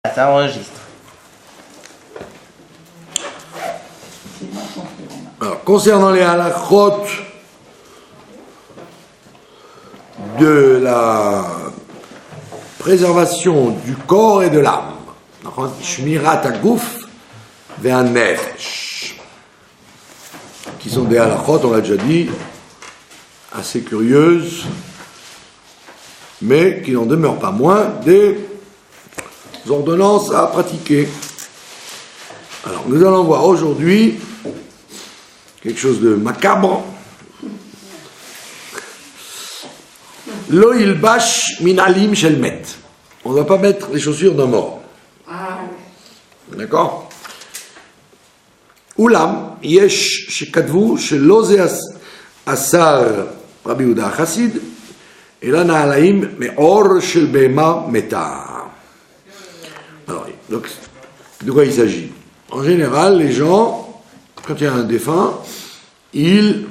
Ça enregistre. Alors, concernant les halachot de la préservation du corps et de l'âme, shmirat haguf ve'hanefesh, qui sont des halachot, on l'a déjà dit, assez curieuses, mais qui n'en demeurent pas moins des ordonnances à pratiquer. Alors, nous allons voir aujourd'hui quelque chose de macabre. Lo yilbash minalim shel met. On ne va pas mettre les chaussures d'un mort. D'accord? Ulam yesh shekatvu shelo ze asar Rabbi Yehuda Chassid ela na'alaim me'or shel behema meta. Alors, donc, de quoi il s'agit? En général, les gens, quand il y a un défunt, ils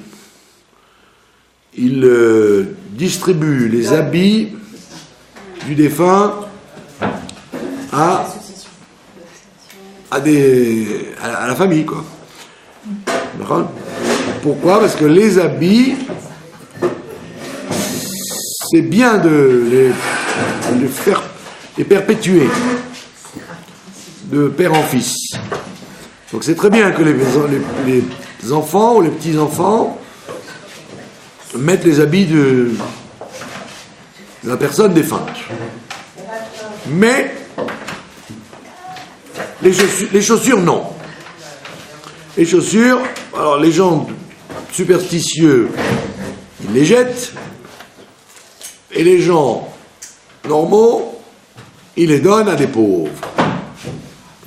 distribuent les habits du défunt à la famille, quoi. D'accord? Pourquoi? Parce que les habits, c'est bien de les perpétuer de père en fils. Donc c'est très bien que les enfants ou les petits-enfants mettent les habits de la personne défunte. Mais les chaussures, non. Les chaussures, alors les gens superstitieux, ils les jettent, et les gens normaux, ils les donnent à des pauvres.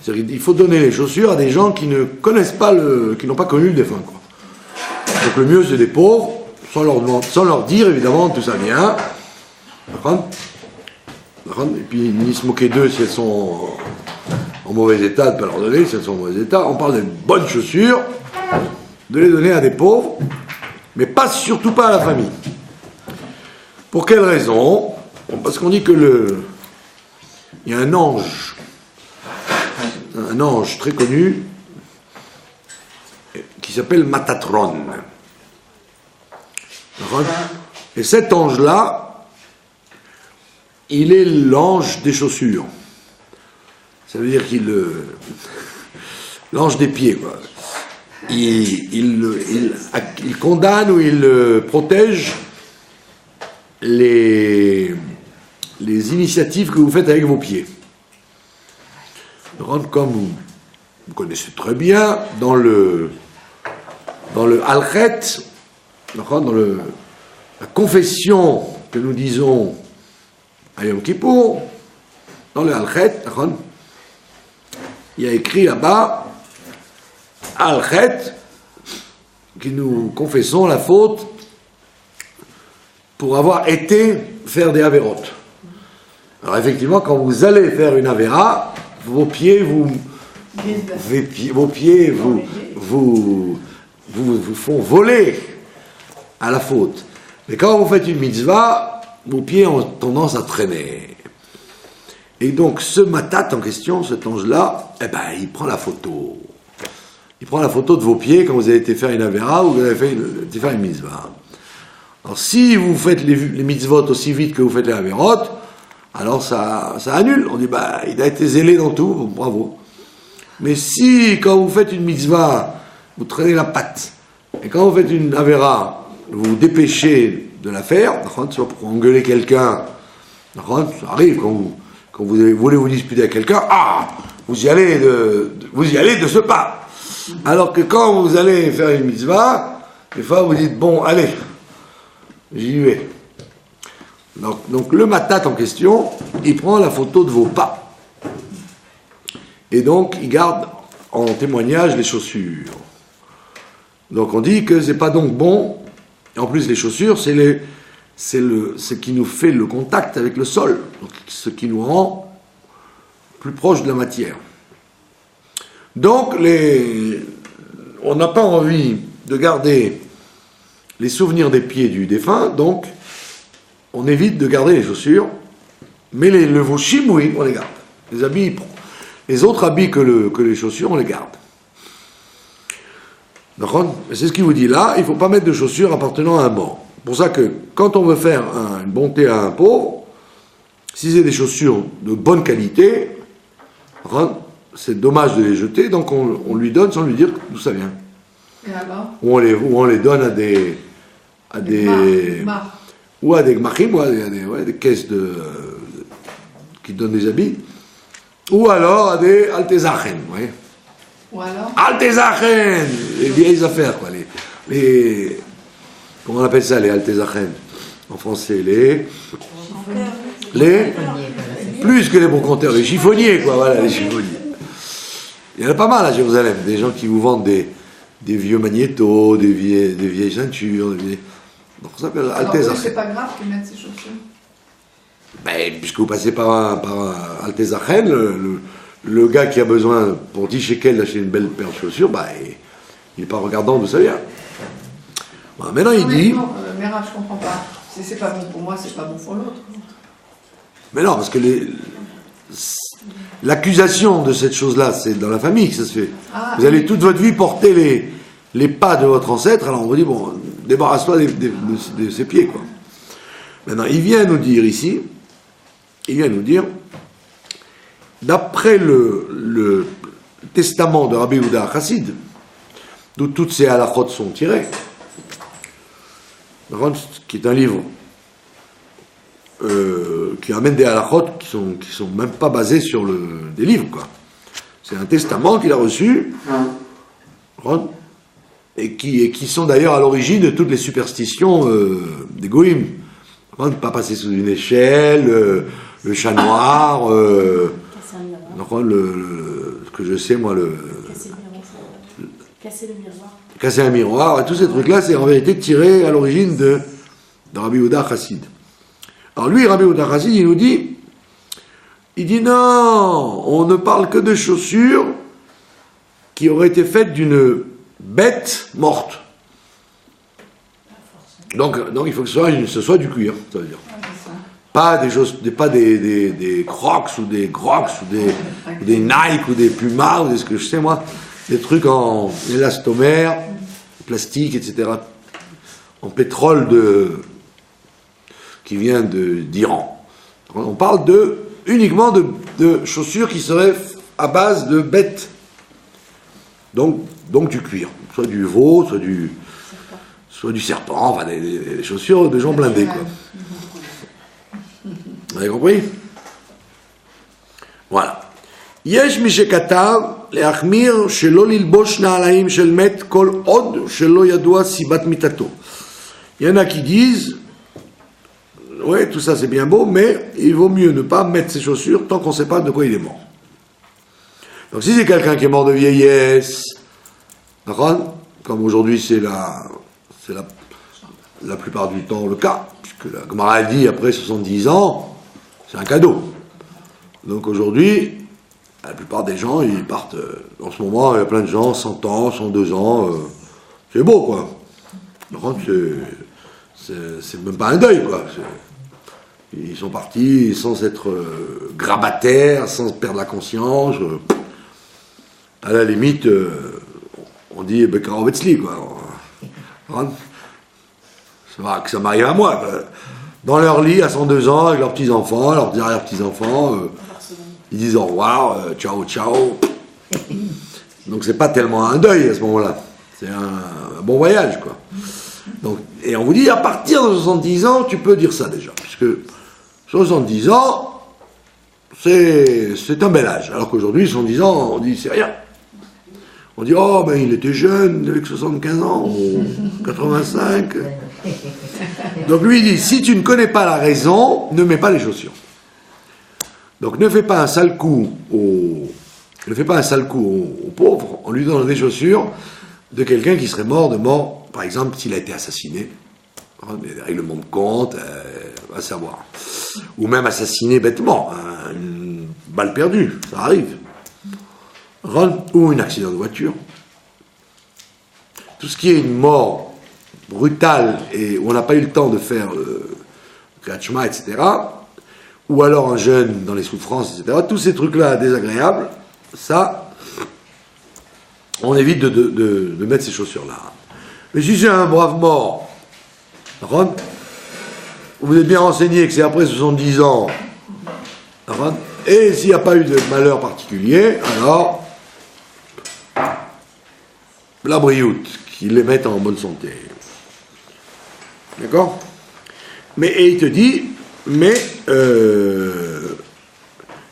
Il faut donner les chaussures à des gens qui ne connaissent pas qui n'ont pas connu le défunt, quoi. Donc le mieux c'est des pauvres, sans leur dire évidemment d'où ça vient. Et puis ni se moquer d'eux si elles sont en mauvais état, de ne pas leur donner si elles sont en mauvais état. On parle de bonnes chaussures, de les donner à des pauvres, mais surtout pas à la famille. Pour quelle raison? Parce qu'on dit que il y a un ange très connu qui s'appelle Matatron. Et cet ange-là, il est l'ange des chaussures. Ça veut dire l'ange des pieds, quoi. Il condamne ou il protège les initiatives que vous faites avec vos pieds. Comme vous connaissez très bien, dans le Halchet, dans la confession que nous disons à Yom Kippour, dans le Halchet, il y a écrit là-bas, Halchet, que nous confessons la faute pour avoir été faire des avérotes. Alors effectivement, quand vous allez faire une avéra, vos pieds vous font voler à la faute. Mais quand vous faites une mitzvah, vos pieds ont tendance à traîner. Et donc ce matat en question, cet ange-là, il prend la photo. Il prend la photo de vos pieds quand vous avez été faire une avéra ou que vous avez été faire une mitzvah. Alors si vous faites les mitzvot aussi vite que vous faites les avérotes, alors ça annule. On dit, il a été zélé dans tout, bravo. Mais si, quand vous faites une mitzvah, vous traînez la patte, et quand vous faites une avéra, vous vous dépêchez de la faire, soit pour engueuler quelqu'un, ça arrive, quand vous voulez vous disputer avec quelqu'un, vous y allez de ce pas. Alors que quand vous allez faire une mitzvah, des fois vous dites, bon, allez, j'y vais. Donc le matat en question, il prend la photo de vos pas. Et donc il garde en témoignage les chaussures. Donc on dit que c'est pas donc bon. Et en plus les chaussures, c'est ce qui nous fait le contact avec le sol. Donc ce qui nous rend plus proche de la matière. Donc on n'a pas envie de garder les souvenirs des pieds du défunt, donc on évite de garder les chaussures, mais le voshim, oui, on les garde. Les habits Les autres habits que les chaussures, on les garde. D'accord? C'est ce qu'il vous dit là, il ne faut pas mettre de chaussures appartenant à un mort. C'est pour ça que quand on veut faire une bonté à un pauvre, si c'est des chaussures de bonne qualité, c'est dommage de les jeter, donc on lui donne sans lui dire d'où ça vient. Et alors? Ou on les donne à des ou à des gmachim, ou à des caisses qui donnent des habits, ou alors à des altezachen, vous voyez. Ou alors? Altezachen, les vieilles affaires, quoi. Comment on appelle ça, les altezachen en français, les plus que les bons compteurs, les chiffonniers, quoi, voilà, les chiffonniers. Il y en a pas mal à Jérusalem, des gens qui vous vendent des vieux magnétos, des vieilles ceintures, donc ça s'appelle altezachen. C'est pas grave qu'ils mettent ces chaussures. Ben, puisque vous passez par un altezachen, le gars qui a besoin pour 10 shekels d'acheter une belle paire de chaussures, ben, il n'est pas regardant d'où ça vient. Bon, maintenant il dit... Mera, je comprends pas. Si c'est pas bon pour moi, c'est pas bon pour l'autre. Mais non, parce que l'accusation de cette chose-là, c'est dans la famille que ça se fait. Ah, vous allez toute votre vie porter les pas de votre ancêtre, alors on vous dit, bon, débarrasse-toi de ses pieds, quoi. Maintenant, il vient nous dire ici, d'après le testament de Rabbi Yehuda Chassid, d'où toutes ces halakhot sont tirées, qui est un livre qui amène des halakhot qui sont même pas basés sur des livres, quoi. C'est un testament qu'il a reçu, et qui sont d'ailleurs à l'origine de toutes les superstitions des goïms. Ne pas passer sous une échelle, le chat noir, ce que je sais, moi, casser un miroir, et tous ces trucs-là, c'est en vérité tiré à l'origine de Rabbi Yehuda Chassid. Alors lui, Rabbi Yehuda Chassid, il dit non, on ne parle que de chaussures qui auraient été faites d'une bête morte. Donc il faut que ce soit du cuir, ça veut dire. Pas des Crocs ou des Grocs ou des Nike ou des Puma ou des ce que je sais moi, des trucs en élastomère, plastique, etc. En pétrole qui vient d'Iran. On parle uniquement de chaussures qui seraient à base de bêtes. Donc du cuir, soit du veau, soit du serpent, enfin des chaussures de gens blindés, quoi. Vous avez compris? Voilà. יש מי שכתב להחמיר שלא ללבוש נעליים של מת כל עוד שלא ידוע סיבת מיתתו. Il y en a qui disent, ouais, tout ça c'est bien beau, mais il vaut mieux ne pas mettre ses chaussures tant qu'on ne sait pas de quoi il est mort. Donc si c'est quelqu'un qui est mort de vieillesse, d'accord, comme aujourd'hui c'est la plupart du temps le cas, puisque la Gemara dit après 70 ans, c'est un cadeau. Donc aujourd'hui, la plupart des gens, ils partent, en ce moment, il y a plein de gens, 100 ans, 102 ans, c'est beau, quoi. Donc c'est même pas un deuil, quoi. Ils sont partis sans être grabataires, sans perdre la conscience. À la limite, on dit Bekaro Wetzli, quoi. Ça m'arrive à moi, quoi. Dans leur lit à 102 ans, avec leurs petits-enfants, leurs arrière-petits-enfants, ils disent au revoir, ciao, ciao. Donc c'est pas tellement un deuil à ce moment-là, c'est un bon voyage, quoi. Donc, et on vous dit, à partir de 70 ans, tu peux dire ça déjà, puisque 70 ans, c'est un bel âge, alors qu'aujourd'hui, 70 ans, on dit c'est rien. On dit, oh, ben il était jeune, avec 75 ans, ou 85. Donc lui, il dit, si tu ne connais pas la raison, ne mets pas les chaussures. Donc ne fais pas un sale coup aux pauvres en lui donnant des chaussures de quelqu'un qui serait mort, par exemple, s'il a été assassiné. Des règlements de compte, à savoir. Ou même assassiné bêtement, une balle perdue, ça arrive. Ou un accident de voiture. Tout ce qui est une mort brutale et où on n'a pas eu le temps de faire Kriyat Shema, etc., ou alors un jeune dans les souffrances, etc., tous ces trucs-là désagréables, ça, on évite de mettre ces chaussures-là. Mais si c'est un brave mort, d'accord, vous êtes bien renseigné que c'est après 70 ans, d'accord, et s'il n'y a pas eu de malheur particulier, alors, la brioute, qu'ils les mettent en bonne santé. D'accord? Et il te dit, mais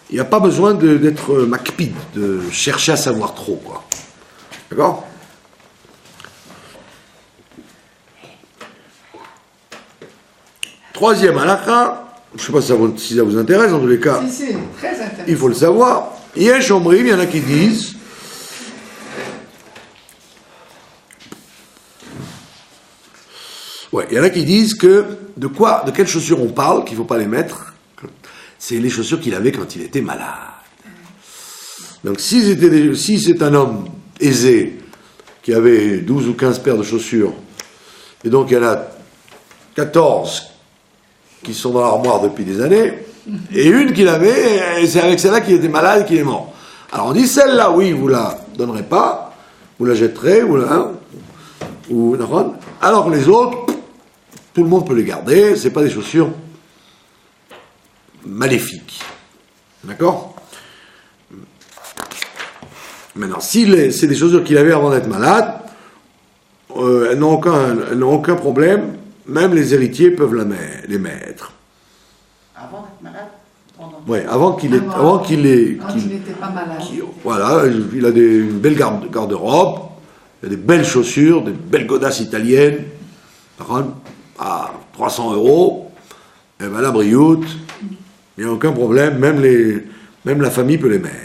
il n'y a pas besoin d'être macpide, de chercher à savoir trop, quoi. D'accord? Troisième halakha, je ne sais pas si ça vous intéresse, en tous les cas, Si, très intéressant. il faut le savoir. Yesh Omrim, il y en a qui disent, ouais, il y en a qui disent que de quelles chaussures on parle, qu'il ne faut pas les mettre, c'est les chaussures qu'il avait quand il était malade. Donc si c'est un homme aisé, qui avait 12 ou 15 paires de chaussures, et donc il y en a 14 qui sont dans l'armoire depuis des années, et une qu'il avait, et c'est avec celle-là qu'il était malade et qu'il est mort. Alors on dit celle-là, oui, vous la donnerez pas, vous la jetterez, alors que les autres, tout le monde peut les garder, c'est pas des chaussures maléfiques. D'accord? Maintenant, si c'est des chaussures qu'il avait avant d'être malade, elles n'ont aucun problème, même les héritiers peuvent les mettre. Avant d'être malade? Oui, avant qu'il ait... Quand il n'était pas malade. Voilà, il a une belle garde-robe, il a des belles chaussures, des belles godasses italiennes, à 300 €, et bien la brioute, il n'y a aucun problème, même la famille peut les mettre.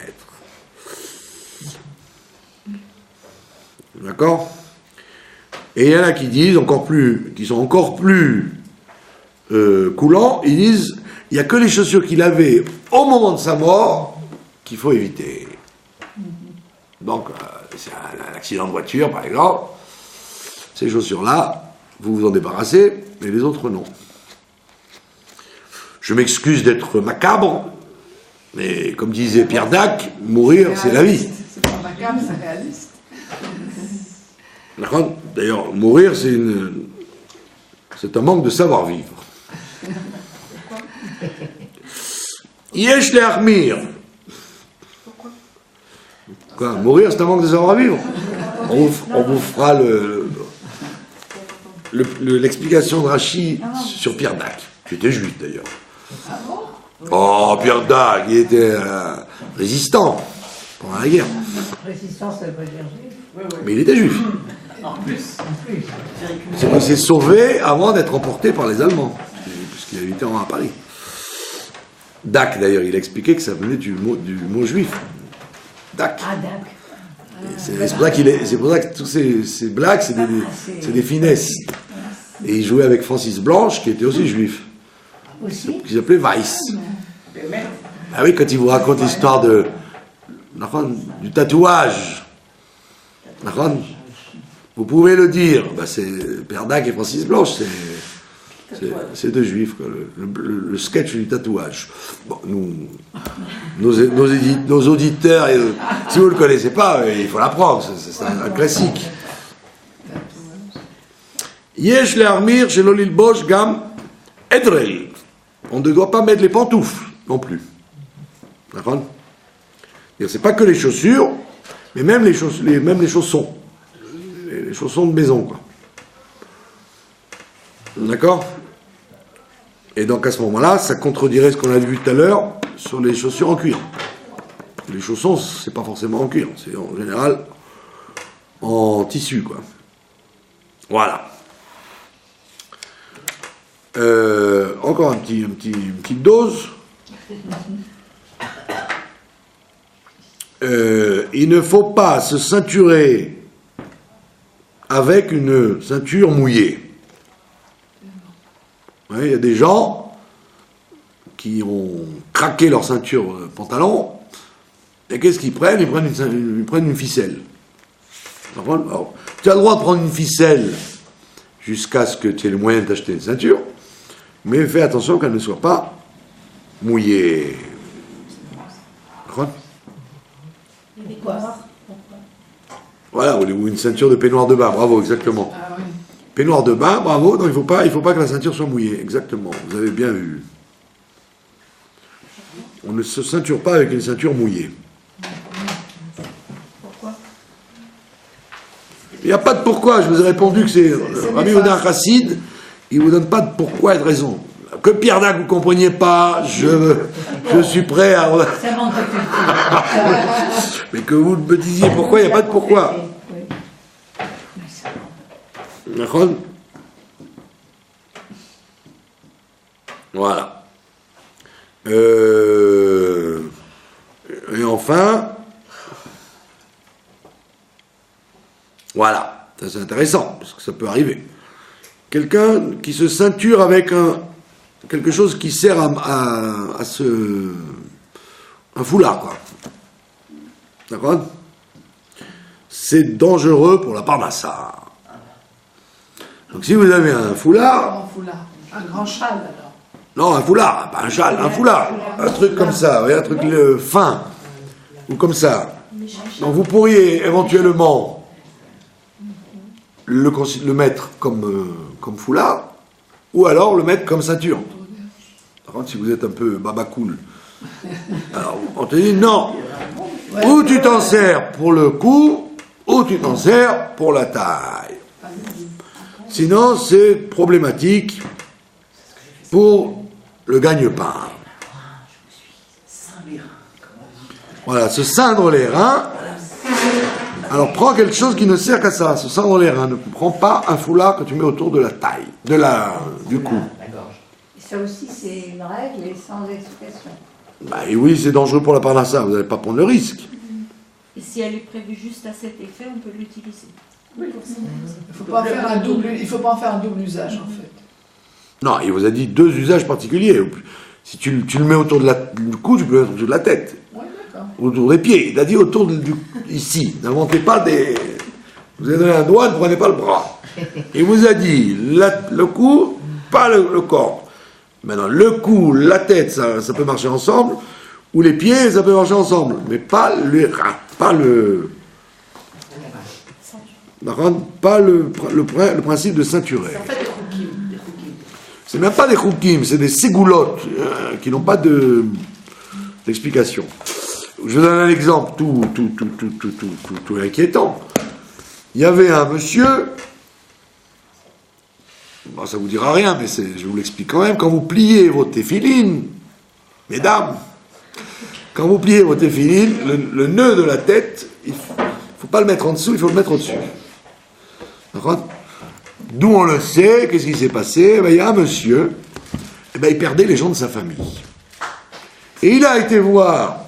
D'accord? Et il y en a qui disent qui sont encore plus coulants, ils disent, il n'y a que les chaussures qu'il avait au moment de sa mort qu'il faut éviter. Donc, c'est un accident de voiture, par exemple, ces chaussures-là, vous vous en débarrassez, mais les autres, non. Je m'excuse d'être macabre, mais comme disait Pierre Dac, mourir, c'est la vie. C'est pas macabre, c'est réaliste. D'accord? D'ailleurs, mourir, c'est un manque de savoir-vivre. Yesh le Achmir. Quoi? Mourir, c'est un manque de savoir-vivre. On vous fera l'explication de Rachi sur Pierre Dac, qui était juif d'ailleurs. Oh, Pierre Dac, il était résistant pendant la guerre. Résistance, ça veut pas dire juif. Mais il était juif. En plus. C'est qu'il s'est sauvé avant d'être emporté par les Allemands, puisqu'il habitait à Paris. Dac, d'ailleurs, il a expliqué que ça venait du mot juif. Dac. Ah, d'accord. C'est pour ça que toutes ces blagues, c'est des finesses. Et il jouait avec Francis Blanche, qui était aussi juif, Aussi. qui s'appelait Weiss. Ah oui, quand il vous raconte l'histoire du tatouage, vous pouvez le dire, c'est Père Dac et Francis Blanche, c'est deux juifs, quoi, le sketch du tatouage. Bon, nos auditeurs, si vous ne le connaissez pas, il faut l'apprendre, c'est un classique. Yesh le armir chez l'olil bosch gam edrel. On ne doit pas mettre les pantoufles non plus. D'accord? C'est pas que les chaussures, mais même les chaussons. Les chaussons de maison, quoi. D'accord? Et donc à ce moment-là, ça contredirait ce qu'on a vu tout à l'heure sur les chaussures en cuir. Les chaussons, c'est pas forcément en cuir, c'est en général en tissu, quoi. Voilà. Encore une petite dose. Il ne faut pas se ceinturer avec une ceinture mouillée. Il y a des gens qui ont craqué leur ceinture pantalon, et qu'est-ce qu'ils prennent? Ils prennent une ficelle. Alors, tu as le droit de prendre une ficelle jusqu'à ce que tu aies le moyen de t'acheter une ceinture, mais fais attention qu'elle ne soit pas mouillée. poire. Pourquoi? Voilà, ou une ceinture de peignoir de bain, bravo, exactement. Ah oui. Peignoir de bain, bravo, donc il faut pas que la ceinture soit mouillée, exactement, vous avez bien vu. On ne se ceinture pas avec une ceinture mouillée. Pourquoi? Il n'y a pas de pourquoi, je vous ai répondu que c'est Rabbi Yehuda Chassid, il ne vous donne pas de pourquoi et de raison. Que Pierre Dac, vous ne compreniez pas, je suis prêt à... Ça manque de culture. Mais que vous me disiez pourquoi, il n'y a pas de pourquoi. Oui. D'accord ? Voilà. Et enfin, voilà, ça c'est intéressant, parce que ça peut arriver. Quelqu'un qui se ceinture avec quelque chose qui sert à un foulard, quoi. D'accord ? C'est dangereux pour la parnassa. Donc si vous avez un foulard, Un foulard. Un grand châle alors. non, un foulard, pas un châle, un foulard, un truc comme ça, vous voyez, un truc fin, ou comme ça. Donc vous pourriez éventuellement le mettre comme foulard, ou alors le mettre comme ceinture. Par contre, si vous êtes un peu baba cool, alors on te dit non, ou tu t'en sers pour le cou, ou tu t'en sers pour la taille. Sinon, c'est problématique pour le gagne-pain. Voilà, se ceindre les reins. Alors prends quelque chose qui ne sert qu'à ça, se ceindre les reins. Ne prends pas un foulard que tu mets autour de la taille, du cou. Et ça aussi, c'est une règle et sans explication. Bah et oui, c'est dangereux pour la parnassa, vous n'allez pas prendre le risque. Et si elle est prévue juste à cet effet, on peut l'utiliser. Il faut pas en faire un double usage en fait. Non, il vous a dit deux usages particuliers. Si tu le mets autour du cou, tu peux le mettre autour de la tête. Oui, d'accord. Autour des pieds. Il a dit autour ici. N'inventez pas des... Vous avez donné un doigt, ne prenez pas le bras. Il vous a dit le cou, pas le corps. Maintenant, le cou, la tête, ça peut marcher ensemble, ou les pieds, ça peut marcher ensemble, mais pas les reins, pas le... D'accord ? Pas le principe de ceinturer. En fait, des choukim. C'est même pas des choukim, c'est des ségoulottes qui n'ont pas d'explication. Je vous donne un exemple tout inquiétant. Il y avait un monsieur, bon, ça vous dira rien, mais je vous l'explique quand même, quand vous pliez votre téfiline, mesdames, quand vous pliez votre téfiline, le nœud de la tête, il ne faut pas le mettre en dessous, il faut le mettre au-dessus. D'accord ? D'où on le sait, qu'est-ce qui s'est passé ? Il y a un monsieur, il perdait les gens de sa famille. Et il a été voir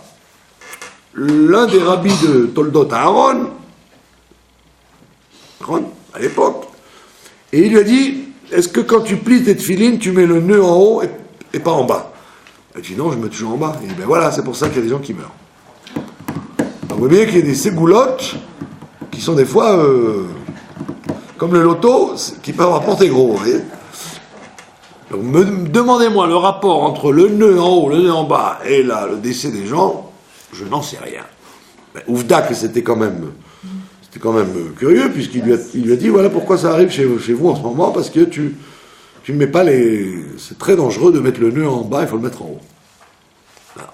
l'un des rabbis de Toldot Aaron, à l'époque, et il lui a dit, est-ce que quand tu plies tes tefilines, tu mets le nœud en haut et pas en bas ? Il a dit non, je mets toujours en bas. Il dit, voilà, c'est pour ça qu'il y a des gens qui meurent. Donc, vous voyez qu'il y a des ségoulottes qui sont des fois... comme le loto, qui peuvent rapporter gros, vous voyez. Donc, demandez-moi le rapport entre le nœud en haut, le nœud en bas, et là, le décès des gens, je n'en sais rien. Ouvda, que c'était quand même curieux, puisqu'il lui a dit, voilà pourquoi ça arrive chez vous en ce moment, parce que tu ne mets pas c'est très dangereux de mettre le nœud en bas, il faut le mettre en haut. Voilà.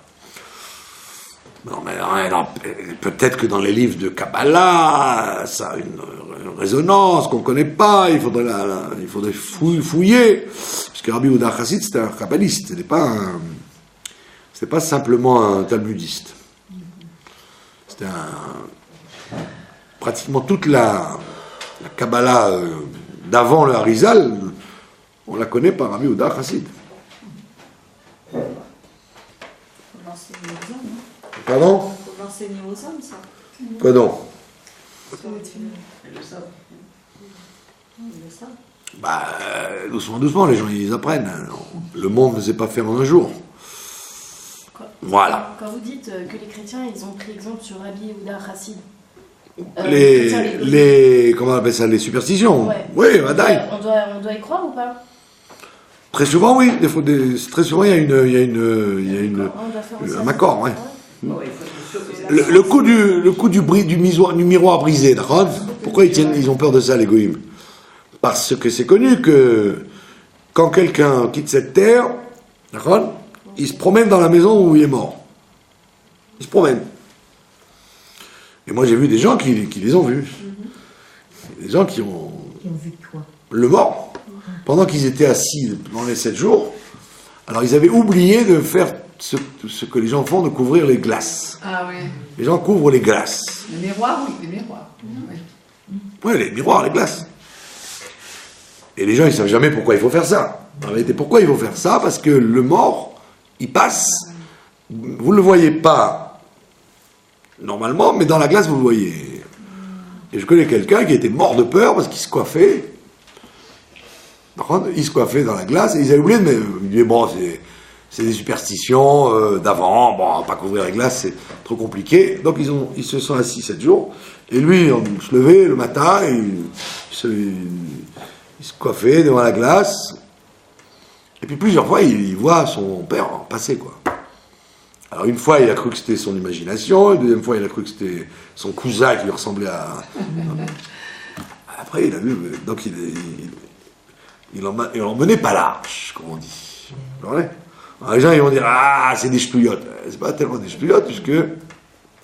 Non, peut-être que dans les livres de Kabbalah, ça a une résonance qu'on ne connaît pas, il faudrait fouiller, puisque Rabbi Yehuda Chassid, c'était un kabbaliste, c'était pas simplement un talmudiste. C'était pratiquement toute la Kabbalah d'avant le Harizal, on la connaît par Rabbi Yehuda Chassid. Faut l'enseigner aux hommes. Pardon ? Faut l'enseigner aux hommes, ça. Quoi donc ? Et le savent. Ils le savent. Doucement, les gens ils apprennent. Le monde ne s'est pas fait en un jour. Voilà. Quand vous dites que les chrétiens, ils ont pris exemple sur Rabbi Yehuda Chassid. Comment on appelle ça, les superstitions. Ouais. Oui, bataille. On doit y croire ou pas? Très souvent, oui. Très souvent, il y a On doit faire aussi un accord, ouais. Oh, il faut être Le coup du miroir brisé, d'accord? Pourquoi ils ont peur de ça, les goïms? Parce que c'est connu que quand quelqu'un quitte cette terre, d'accord, il se promène dans la maison où il est mort. Il se promène. Et moi j'ai vu des gens qui les ont vus. Des gens qui ont vu quoi? Le mort. Pendant qu'ils étaient assis pendant les 7 jours, alors ils avaient oublié de faire ce que les gens font, de couvrir les glaces. Ah oui. Les gens couvrent les glaces. Les miroirs, oui, les miroirs. Oui. Oui, les miroirs, les glaces. Et les gens, ils ne savent jamais pourquoi il faut faire ça. En réalité, pourquoi il faut faire ça? Parce que le mort, il passe, vous ne le voyez pas normalement, mais dans la glace, vous le voyez. Et je connais quelqu'un qui était mort de peur parce qu'il se coiffait. Par contre, il se coiffait dans la glace et ils avaient oublié de... Il disait, bon, c'est des superstitions d'avant, bon, on va pas couvrir la glace, c'est trop compliqué. Donc ils se sont assis 7 jours, et lui, il se levait le matin, et il se coiffait devant la glace, et puis plusieurs fois, il voit son père passer, quoi. Alors une fois, il a cru que c'était son imagination, une deuxième fois, il a cru que c'était son cousin qui lui ressemblait à... Après, il a vu, donc il en menait pas large, comme on dit. Alors les gens, ils vont dire, ah, c'est des ch'touillottes. C'est pas tellement des ch'touillottes, puisque,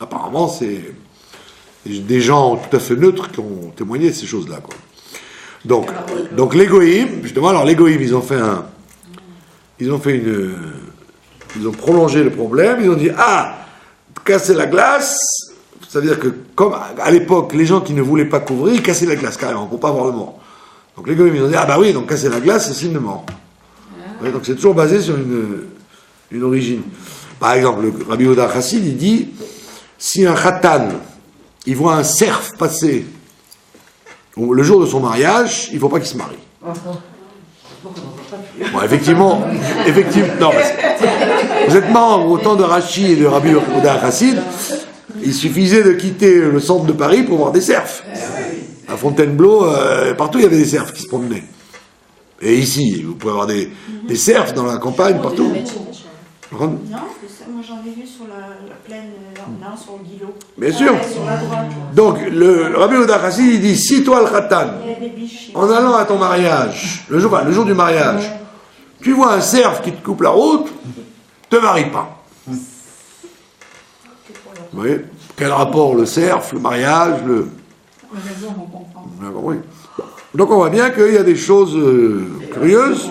apparemment, c'est des gens tout à fait neutres qui ont témoigné de ces choses-là, quoi. Donc les goïms, justement, alors les goïms, ils ont prolongé le problème, ils ont dit, ah, casser la glace, c'est-à-dire que, comme à l'époque, les gens qui ne voulaient pas couvrir, ils cassaient la glace, carrément, pour pas voir le mort. Donc les goïms, ils ont dit, ah bah oui, donc casser la glace, c'est signe de mort. Ouais, donc c'est toujours basé sur une origine. Par exemple, le Rabbi Yehuda Chassid, il dit, si un khatan, il voit un cerf passer le jour de son mariage, il ne faut pas qu'il se marie. Bon, effectivement, non, vous êtes membre au temps de Rachi et de Rabbi Yehuda Chassid, il suffisait de quitter le centre de Paris pour voir des cerfs. À Fontainebleau, partout il y avait des cerfs qui se promenaient. Et ici, vous pouvez avoir des cerfs dans la campagne, partout. Non, moi j'en ai vu sur la plaine, là, sur le Guilot. Bien sûr. Sur la droite. Donc, le Rabbi Yehuda Chassid, il dit, si toi, le khatan, Il y a des biches. en allant à ton mariage, le jour du mariage, tu vois un cerf qui te coupe la route, te marie pas. Vous voyez? Quel rapport le cerf, le mariage, La raison, on comprend. Oui. Donc on voit bien qu'il y a des choses curieuses.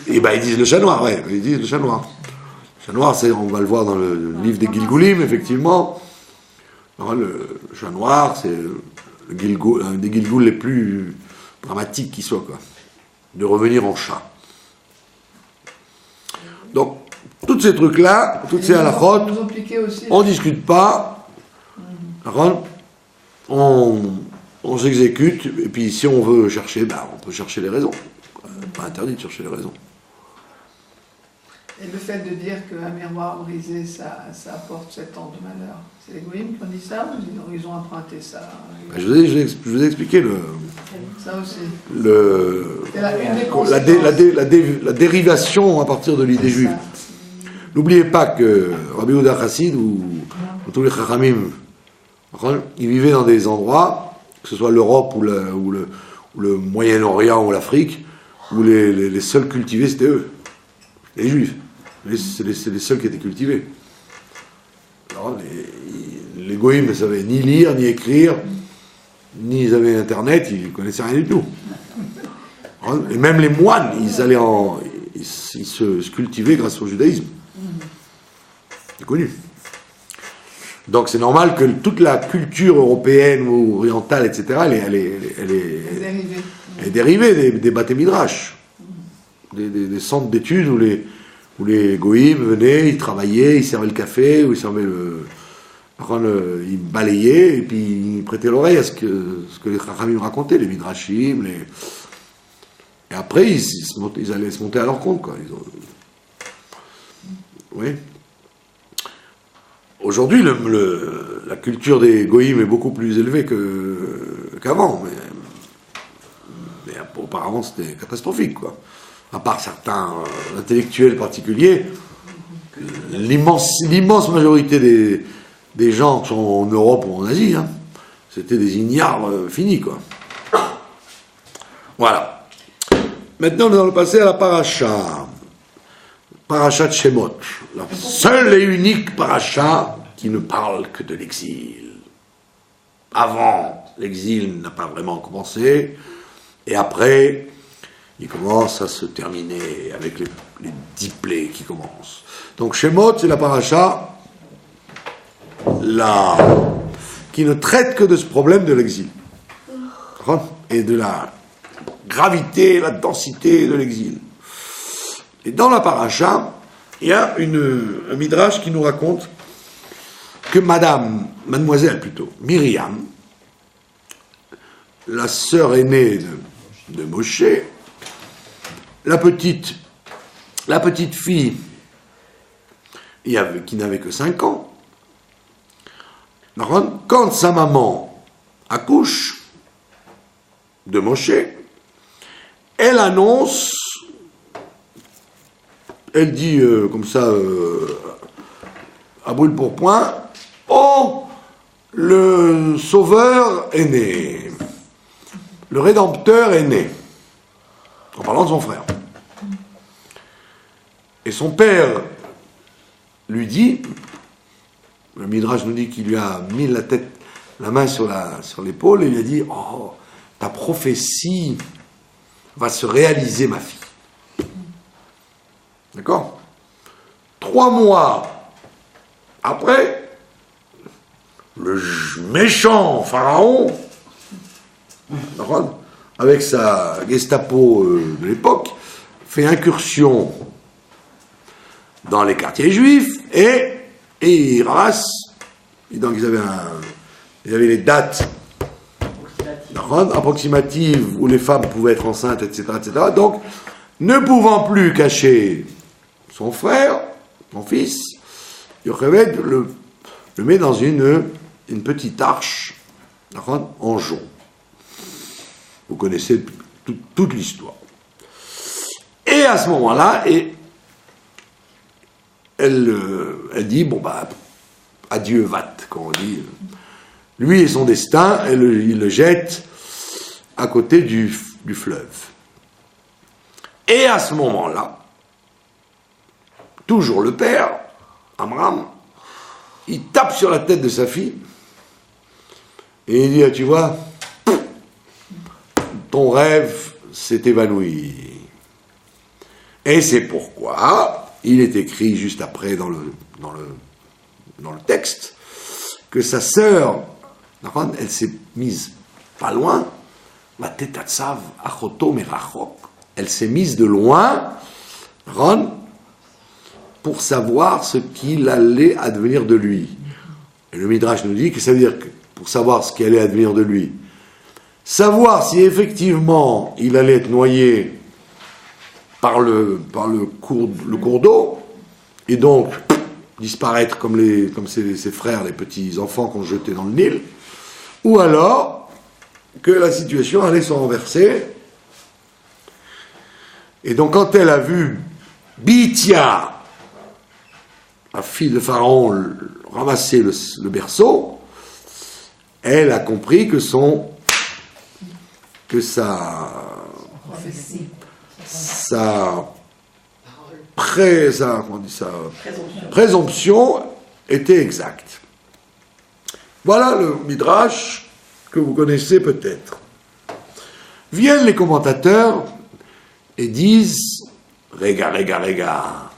Et ben ils disent le chat noir, ouais, ils disent le chat noir. Le chat noir, on va le voir dans le livre des Gilgoulim, effectivement. Alors, le chat noir, c'est un des Gilgoul les plus dramatiques qui soit, quoi. De revenir en chat. Donc, tous ces trucs-là, toutes ces halakhot, on ne discute pas. On s'exécute, et puis si on veut chercher, on peut chercher les raisons. Pas interdit de chercher les raisons. Et le fait de dire qu'un miroir brisé, ça apporte 7 ans de malheur, c'est les goïms qui ont dit ça ou ils ont emprunté ça? Je vous ai expliqué ça aussi. La dérivation à partir de l'idée juive. N'oubliez pas que Rabbi Yehuda Chassid ou tous les Chachamim, ils vivaient dans des endroits, que ce soit l'Europe ou le Moyen-Orient ou l'Afrique, où les seuls cultivés, c'était eux, les Juifs. C'est les seuls qui étaient cultivés. Alors, les goïms ne savaient ni lire, ni écrire, ni ils avaient Internet, ils ne connaissaient rien du tout. Et même les moines, ils se cultivaient grâce au judaïsme. C'est connu. Donc c'est normal que toute la culture européenne ou orientale, etc., elle est dérivée des Bate Midrash, des centres d'études où les goïms venaient, ils travaillaient, ils servaient le café, ou ils balayaient, et puis ils prêtaient l'oreille à ce que les Chachamim racontaient, les Midrashim, et après ils allaient se monter à leur compte, quoi. Oui. Aujourd'hui, la culture des goïms est beaucoup plus élevée qu'avant, mais auparavant c'était catastrophique, quoi. À part certains intellectuels particuliers, l'immense majorité des gens qui sont en Europe ou en Asie, hein, c'était des ignares finis, quoi. Voilà. Maintenant, nous allons passer à la paracha. Paracha de Shemot. La seule et unique paracha qui ne parle que de l'exil. Avant, l'exil n'a pas vraiment commencé, et après, il commence à se terminer avec les 10 plaies qui commencent. Donc Shemot, c'est la paracha qui ne traite que de ce problème de l'exil. Et de la gravité, la densité de l'exil. Et dans la paracha, il y a un midrash qui nous raconte que mademoiselle plutôt, Myriam, la sœur aînée de Moshe, la petite fille qui n'avait que 5 ans, quand sa maman accouche de Moshe, elle annonce, elle dit comme ça, à brûle pour point, oh, le sauveur est né, le rédempteur est né, en parlant de son frère. Et son père lui dit, le Midrash nous dit qu'il lui a mis la main sur l'épaule et lui a dit, oh, ta prophétie va se réaliser, ma fille. D'accord ? 3 mois après, le méchant pharaon, avec sa Gestapo de l'époque, fait incursion dans les quartiers juifs et il ramasse. Et donc ils avaient les dates approximatives où les femmes pouvaient être enceintes, etc., etc. Donc, ne pouvant plus cacher son frère, son fils, Yocheved le met dans une petite arche en jonc. Vous connaissez toute l'histoire. Et à ce moment-là, elle dit, bon bah, adieu Vat, comme on dit. Lui et son destin, il le jette à côté du fleuve. Et à ce moment-là, toujours le père, Amram, il tape sur la tête de sa fille et il dit, ah, tu vois, ton rêve s'est évanoui. Et c'est pourquoi il est écrit juste après dans le texte que sa sœur, elle s'est mise pas loin, elle s'est mise de loin, pour savoir ce qu'il allait advenir de lui. Et le Midrash nous dit que ça veut dire que pour savoir ce qui allait advenir de lui, savoir si effectivement il allait être noyé par le cours d'eau, et donc disparaître comme ses frères, les petits enfants qu'on jetait dans le Nil, ou alors que la situation allait se renverser. Et donc quand elle a vu Bithia, la fille de Pharaon, ramasser le berceau, elle a compris que sa présomption était exacte. Voilà le Midrash que vous connaissez peut-être. Viennent les commentateurs et disent, Rega, il y a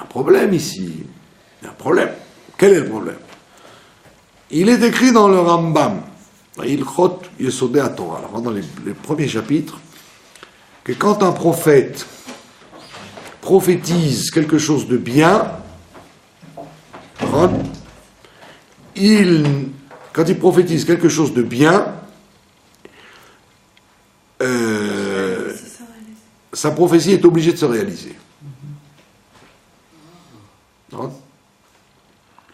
un problème ici. Il y a un problème. Quel est le problème? Il est écrit dans le Rambam, Ilchot Yesodei HaTorah, alors dans les premiers chapitres, que quand un prophète prophétise quelque chose de bien, quand il prophétise quelque chose de bien, sa prophétie est obligée de se réaliser.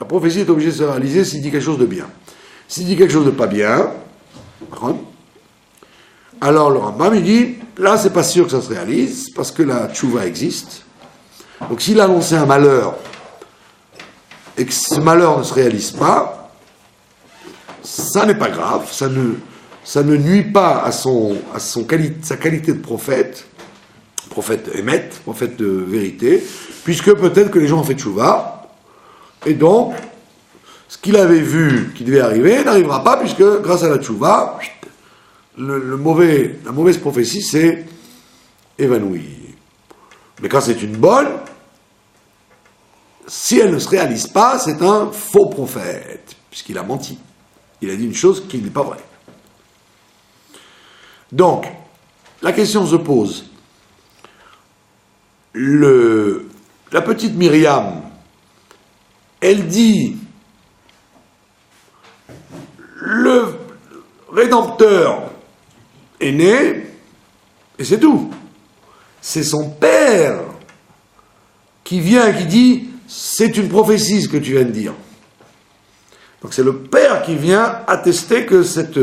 La prophétie est obligée de se réaliser s'il dit quelque chose de bien. S'il dit quelque chose de pas bien, alors le Rambam il dit, là c'est pas sûr que ça se réalise, parce que la tchouva existe, Donc s'il a annoncé un malheur et que ce malheur ne se réalise pas, ça n'est pas grave, ça ne nuit pas à sa qualité de prophète émet, prophète de vérité, puisque peut-être que les gens ont fait tchouva, et donc ce qu'il avait vu qui devait arriver n'arrivera pas, puisque grâce à la tchouva, la mauvaise prophétie s'est évanouie. Mais quand c'est une bonne, si elle ne se réalise pas, c'est un faux prophète, puisqu'il a menti. Il a dit une chose qui n'est pas vraie. Donc, la question se pose. La petite Myriam, elle dit, le Rédempteur est né, et c'est tout. C'est son père qui vient et qui dit, c'est une prophétie ce que tu viens de dire. Donc c'est le père qui vient attester que cette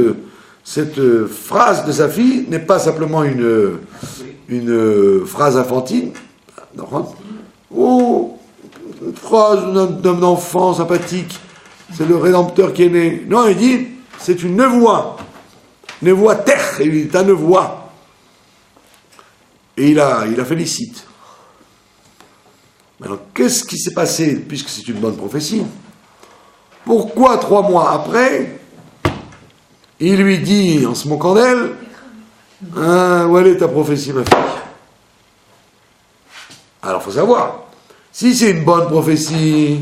phrase de sa fille n'est pas simplement une phrase infantile, ou une phrase d'un enfant sympathique, c'est le Rédempteur qui est né. Non, il dit, c'est une nevoie terre, il est un nevoie. Et il la félicite. Alors, qu'est-ce qui s'est passé, puisque c'est une bonne prophétie? Pourquoi 3 mois après, il lui dit, en se moquant d'elle, où elle est ta prophétie, ma fille? Alors, il faut savoir, si c'est une bonne prophétie,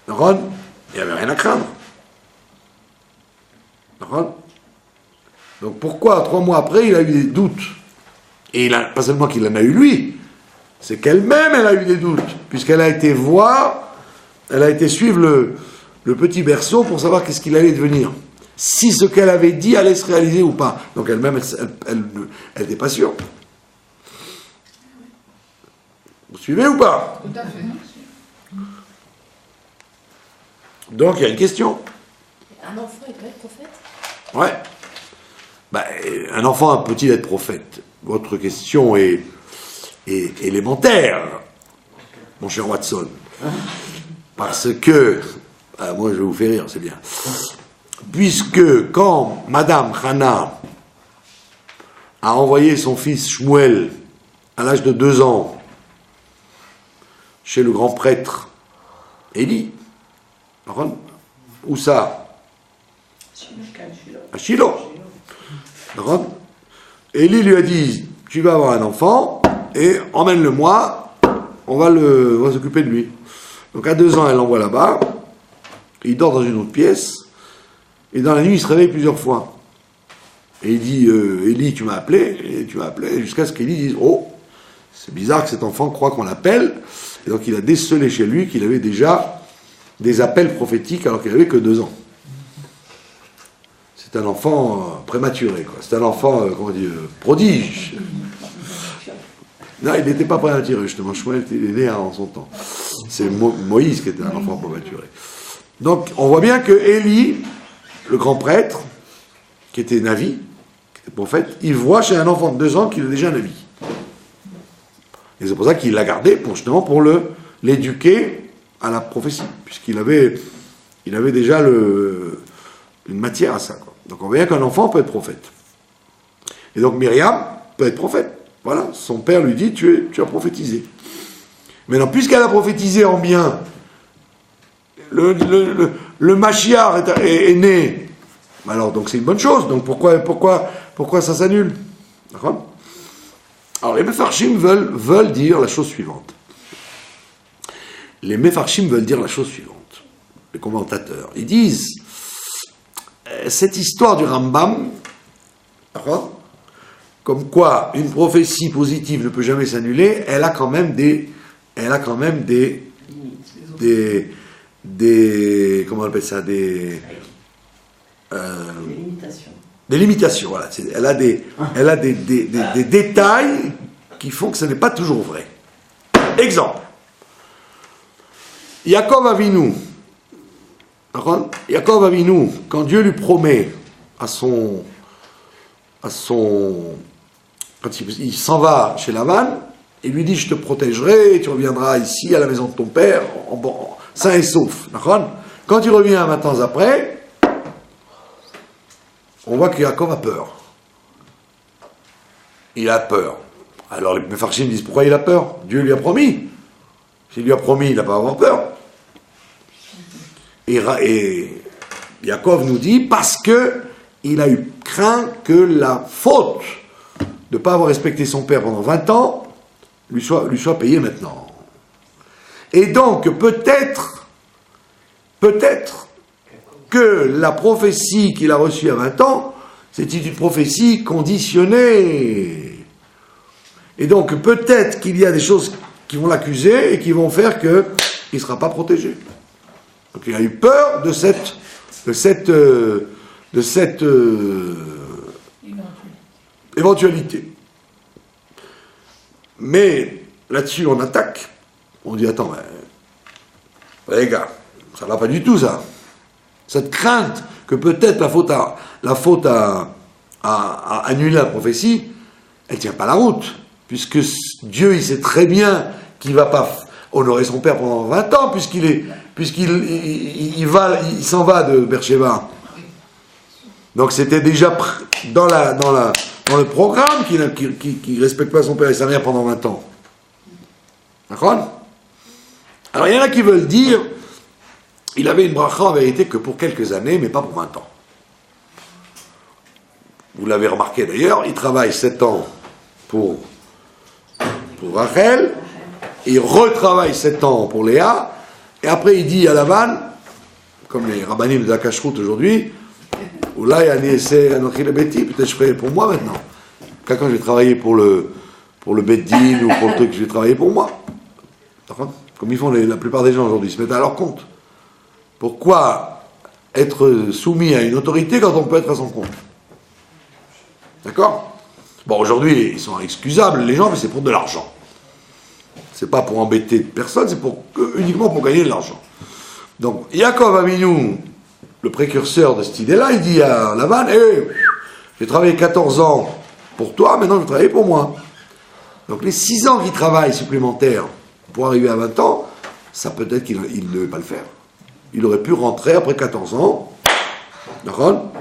Ron, il n'y avait rien à craindre. Ron. Donc, pourquoi 3 mois après, il a eu des doutes? Et pas seulement qu'il en a eu lui, c'est qu'elle-même, elle a eu des doutes, puisqu'elle a été voir, elle a été suivre le petit berceau pour savoir qu'est-ce qu'il allait devenir. Si ce qu'elle avait dit allait se réaliser ou pas. Donc elle-même, elle n'était pas sûre. Vous suivez ou pas? Tout à fait. Donc il y a une question. Un enfant, il peut être prophète? Ouais. Un enfant peut-il être prophète? Votre question est élémentaire, mon cher Watson. Parce que, moi je vais vous faire rire, c'est bien. Puisque quand Madame Hana a envoyé son fils Shmuel à l'âge de 2 ans chez le grand prêtre Élie, où ça? À Shiloh. Élie lui a dit, tu vas avoir un enfant et emmène-le-moi, on va s'occuper de lui. Donc à 2 ans, elle l'envoie là-bas, il dort dans une autre pièce, et dans la nuit, il se réveille plusieurs fois. Et il dit, Élie, tu m'as appelé, jusqu'à ce qu'Élie dise, oh, c'est bizarre que cet enfant croit qu'on l'appelle, et donc il a décelé chez lui qu'il avait déjà des appels prophétiques alors qu'il n'avait que 2 ans. C'est un enfant prématuré, quoi. C'est un enfant, prodige. Non, il n'était pas prématuré, justement. Shmuel était né en son temps. C'est Moïse qui était un enfant prématuré. Donc, on voit bien que Élie, le grand prêtre, qui était Navi, qui était prophète, il voit chez un enfant de 2 ans qu'il est déjà Navi. Et c'est pour ça qu'il l'a gardé, justement pour l'éduquer à la prophétie, puisqu'il avait déjà une matière à ça, quoi. Donc on voit bien qu'un enfant peut être prophète. Et donc Myriam peut être prophète. Voilà, son père lui dit, tu as prophétisé. Maintenant, puisqu'elle a prophétisé en bien, le Mashiach est né, alors donc c'est une bonne chose. Donc pourquoi ça s'annule? D'accord? Alors les Mefarshim veulent dire la chose suivante. Les Mefarshim veulent dire la chose suivante. Les commentateurs, ils disent, cette histoire du Rambam, comme quoi une prophétie positive ne peut jamais s'annuler, elle a quand même des comment on appelle ça, des limitations. Des limitations, voilà. Elle a des détails qui font que ce n'est pas toujours vrai. Exemple. Yaakov Avinu, quand Dieu lui promet quand il s'en va chez Lavan, il lui dit, je te protégerai, et tu reviendras ici à la maison de ton père, sain et sauf. D'accord? Quand il revient 20 ans après, on voit que Yaakov a peur. Il a peur. Alors les Mefarshim disent, pourquoi il a peur? Dieu lui a promis. S'il lui a promis, il n'a pas à avoir peur. Et Yaakov nous dit, parce que il a eu craint que la faute de ne pas avoir respecté son père pendant 20 ans lui soit payée maintenant. Et donc, peut-être que la prophétie qu'il a reçue à 20 ans, c'était une prophétie conditionnée. Et donc, peut-être qu'il y a des choses qui vont l'accuser et qui vont faire qu'il ne sera pas protégé. Donc, il a eu peur de cette éventualité. Mais là-dessus, on attaque. On dit, attends, les gars, ça va pas du tout, ça. Cette crainte que peut-être la faute à annuler la prophétie, elle tient pas la route. Puisque Dieu, il sait très bien qu'il va pas honorer son père pendant 20 ans, puisqu'il s'en va de Beersheba. Donc c'était déjà dans le programme qu'il ne respecte pas son père et sa mère pendant 20 ans. D'accord? Alors il y en a qui veulent dire, il avait une bracha en vérité que pour quelques années, mais pas pour 20 ans. Vous l'avez remarqué d'ailleurs, il travaille 7 ans pour Rachel, il retravaille 7 ans pour Léa, et après il dit à Lavan, comme les rabbinim de la cacheroute aujourd'hui, ou là, il essaie à notre Betty, peut-être je ferai pour moi maintenant. Quand je vais travailler pour le Beddin ou pour le truc, je vais travailler pour moi. Comme ils font la plupart des gens aujourd'hui, ils se mettent à leur compte. Pourquoi être soumis à une autorité quand on peut être à son compte? D'accord? Bon, aujourd'hui, ils sont excusables, les gens, mais c'est pour de l'argent. C'est pas pour embêter personne, c'est uniquement pour gagner de l'argent. Donc, Yaakov Avinu, le précurseur de cette idée-là, il dit à Lavan, j'ai travaillé 14 ans pour toi, maintenant je vais travailler pour moi. Donc les 6 ans qu'il travaille supplémentaires pour arriver à 20 ans, ça peut-être qu'il ne devait pas le faire. Il aurait pu rentrer après 14 ans, d'accord,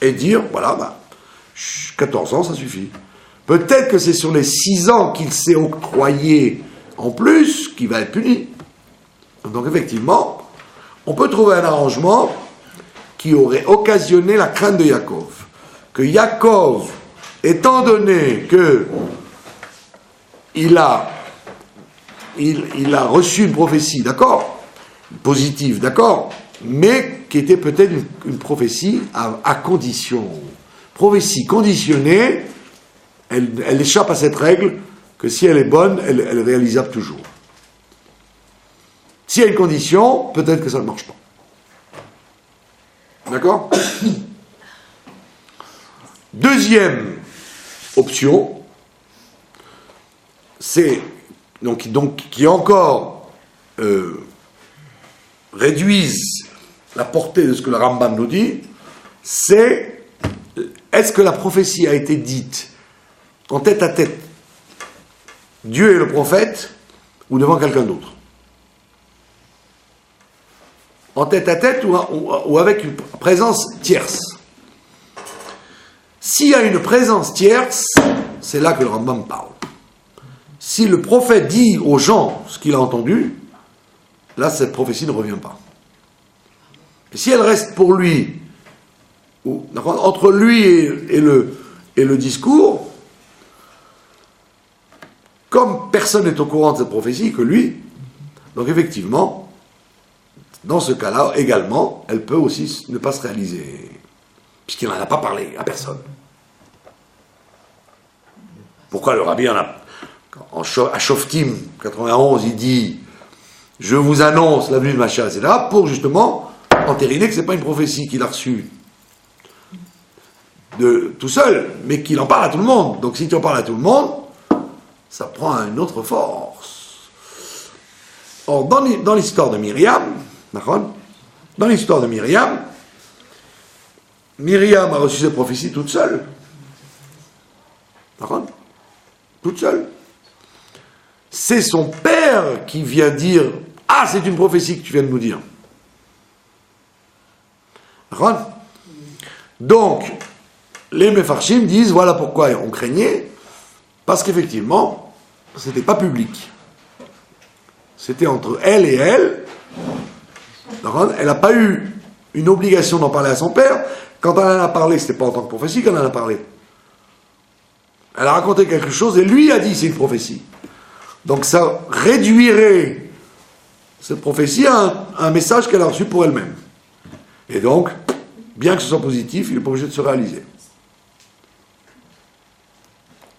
et dire, voilà, 14 ans, ça suffit. Peut-être que c'est sur les 6 ans qu'il s'est octroyé en plus qu'il va être puni. Donc effectivement, on peut trouver un arrangement qui aurait occasionné la crainte de Yaakov. Que Yaakov, étant donné que il a reçu une prophétie, d'accord, positive, d'accord, mais qui était peut-être une prophétie à condition. Prophétie conditionnée, elle échappe à cette règle que si elle est bonne, elle est réalisable toujours. S'il y a une condition, peut-être que ça ne marche pas. D'accord? Deuxième option, c'est donc qui encore réduisent la portée de ce que le Rambam nous dit, c'est est-ce que la prophétie a été dite en tête à tête, Dieu et le prophète, ou devant quelqu'un d'autre? En tête à tête ou avec une présence tierce. S'il y a une présence tierce, c'est là que le Rambam parle. Si le prophète dit aux gens ce qu'il a entendu, là cette prophétie ne revient pas. Et si elle reste pour lui, entre lui et le discours, comme personne n'est au courant de cette prophétie que lui, donc effectivement, dans ce cas-là, également, elle peut aussi ne pas se réaliser, puisqu'il n'en a pas parlé à personne. Pourquoi le rabbi à Shoftim 91, il dit « Je vous annonce la venue de Mashiach », c'est là pour justement entériner que ce n'est pas une prophétie qu'il a reçue tout seul, mais qu'il en parle à tout le monde. Donc si tu en parles à tout le monde, ça prend une autre force. Or, dans l'histoire de Myriam, dans l'histoire de Myriam a reçu cette prophétie toute seule. Toute seule. c'est son père qui vient dire « Ah, c'est une prophétie que tu viens de nous dire. » Donc, les Mefarshim disent, voilà pourquoi on craignait, parce qu'effectivement, c'était pas public. C'était entre elle et elle. Elle n'a pas eu une obligation d'en parler à son père. Quand elle en a parlé, c'était pas en tant que prophétie qu'elle en a parlé. Elle a raconté quelque chose et lui a dit c'est une prophétie. Donc ça réduirait cette prophétie à un message qu'elle a reçu pour elle-même. Et donc, bien que ce soit positif, il n'est pas obligé de se réaliser.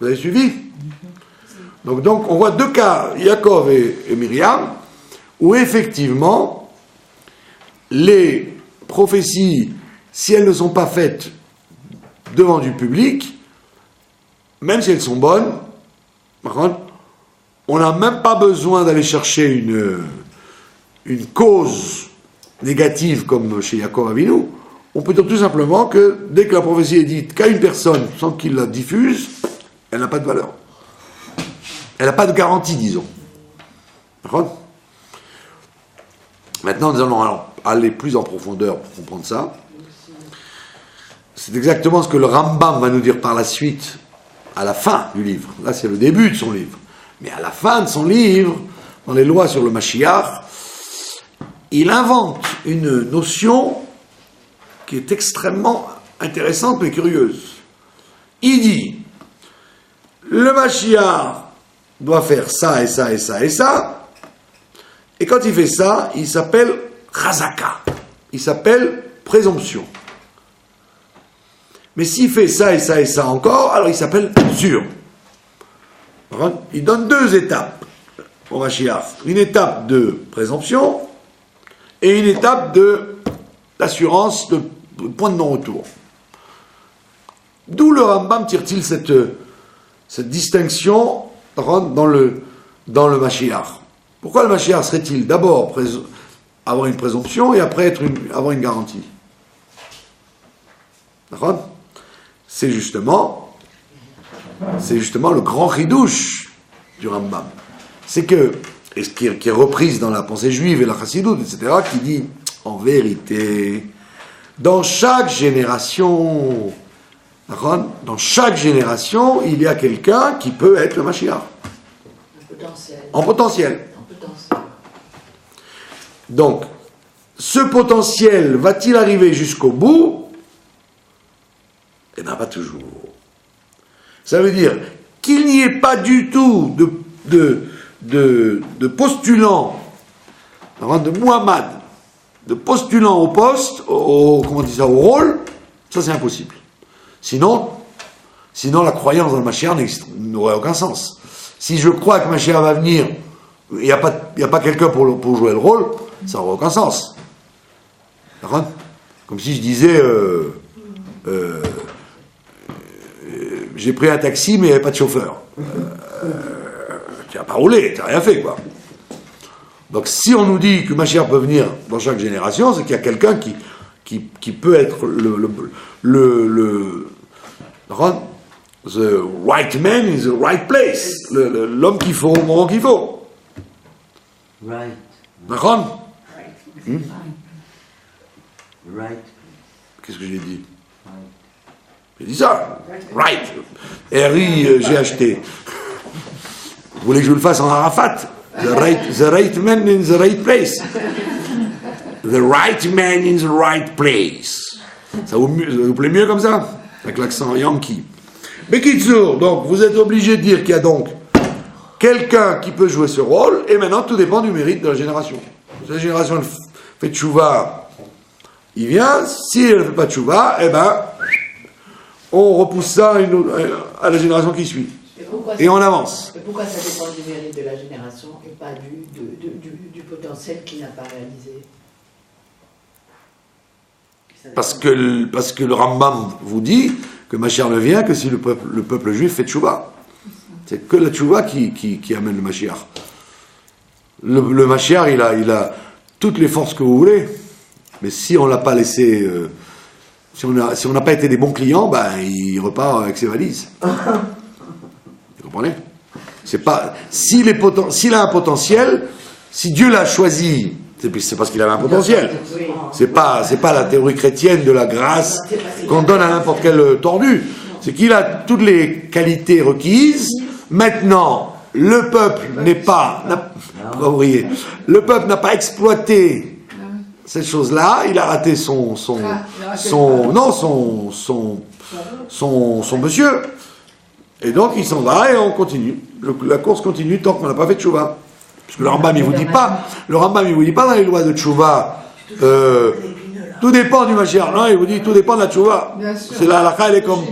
Vous avez suivi? Donc on voit deux cas, Yaakov et Myriam, où effectivement, les prophéties, si elles ne sont pas faites devant du public, même si elles sont bonnes, par contre, on n'a même pas besoin d'aller chercher une cause négative comme chez Yaakov Avinu. On peut dire tout simplement que dès que la prophétie est dite qu'à une personne sans qu'il la diffuse, elle n'a pas de valeur. Elle n'a pas de garantie, disons. D'accord ? Maintenant, nous allons aller plus en profondeur pour comprendre ça. C'est exactement ce que le Rambam va nous dire par la suite, à la fin du livre. Là, c'est le début de son livre. Mais à la fin de son livre, dans les lois sur le Mashiach, il invente une notion qui est extrêmement intéressante mais curieuse. Il dit, le Mashiach doit faire ça et ça et ça et ça, et quand il fait ça, il s'appelle Chazaka, il s'appelle présomption. Mais s'il fait ça et ça et ça encore, alors il s'appelle sûr. Il donne deux étapes au Mashiach. Une étape de présomption et une étape d'assurance, de point de non-retour. D'où le Rambam tire-t-il cette distinction dans le Mashiach? Pourquoi le Mashiach serait-il d'abord avoir une présomption et après avoir une garantie? D'accord? C'est justement le grand chidouche du Rambam. C'est que, et ce qui est reprise dans la pensée juive et la chassidoute, etc., qui dit, en vérité, dans chaque génération, il y a quelqu'un qui peut être le Mashiach. En potentiel. Donc, ce potentiel va-t-il arriver jusqu'au bout? Eh bien, pas toujours. Ça veut dire qu'il n'y ait pas du tout de postulant, de Muhammad, de postulant au poste, au rôle, ça c'est impossible. Sinon la croyance dans le Mashiach n'aurait aucun sens. Si je crois que Mashiach va venir, il n'y a pas quelqu'un pour jouer le rôle, ça n'aurait aucun sens. Comme si je disais, j'ai pris un taxi mais il n'y avait pas de chauffeur. Tu n'as pas roulé, tu n'as rien fait, quoi. Donc si on nous dit que Mashiach peut venir dans chaque génération, c'est qu'il y a quelqu'un qui peut être the right man in the right place, l'homme qu'il faut au moment qu'il faut. Right. D'accord? Right. Qu'est-ce que j'ai dit? J'ai dit ça. Right. R-I-G-H-T. Vous voulez que je le fasse en Arafat? The right man in the right place. The right man in the right place. Ça vous plaît mieux comme ça? Avec l'accent yankee. Mais Kitsour, donc vous êtes obligé de dire qu'il y a donc quelqu'un qui peut jouer ce rôle, et maintenant tout dépend du mérite de la génération. Si la génération fait tchouva, il vient. Si elle ne fait pas tchouva, eh ben, on repousse ça à la génération qui suit. Et on avance. Et pourquoi ça dépend du mérite de la génération et pas du potentiel qu'il n'a pas réalisé? Parce que le Rambam vous dit que Mashiach ne vient que si le peuple juif fait tchouva. C'est que la tchouva qui amène le Mashiach. Le Mashiach, il a toutes les forces que vous voulez, mais si on l'a pas laissé, si on n'a pas été des bons clients, ben il repart avec ses valises. Vous comprenez? C'est pas, s'il a un potentiel, si Dieu l'a choisi, c'est parce qu'il avait un potentiel. Oui. C'est pas la théorie chrétienne de la grâce qu'on donne à n'importe quel tordu. C'est qu'il a toutes les qualités requises. Maintenant, le peuple le peuple n'a pas exploité cette chose-là. Il a raté son monsieur. Et donc il s'en va et on continue. La course continue tant qu'on n'a pas fait de tchouva. Parce que le Rambam il vous dit pas dans les lois de tchouva. Tout dépend du Mashiach. Non, il vous dit tout dépend de la tchouva. C'est la halakha, elle est comme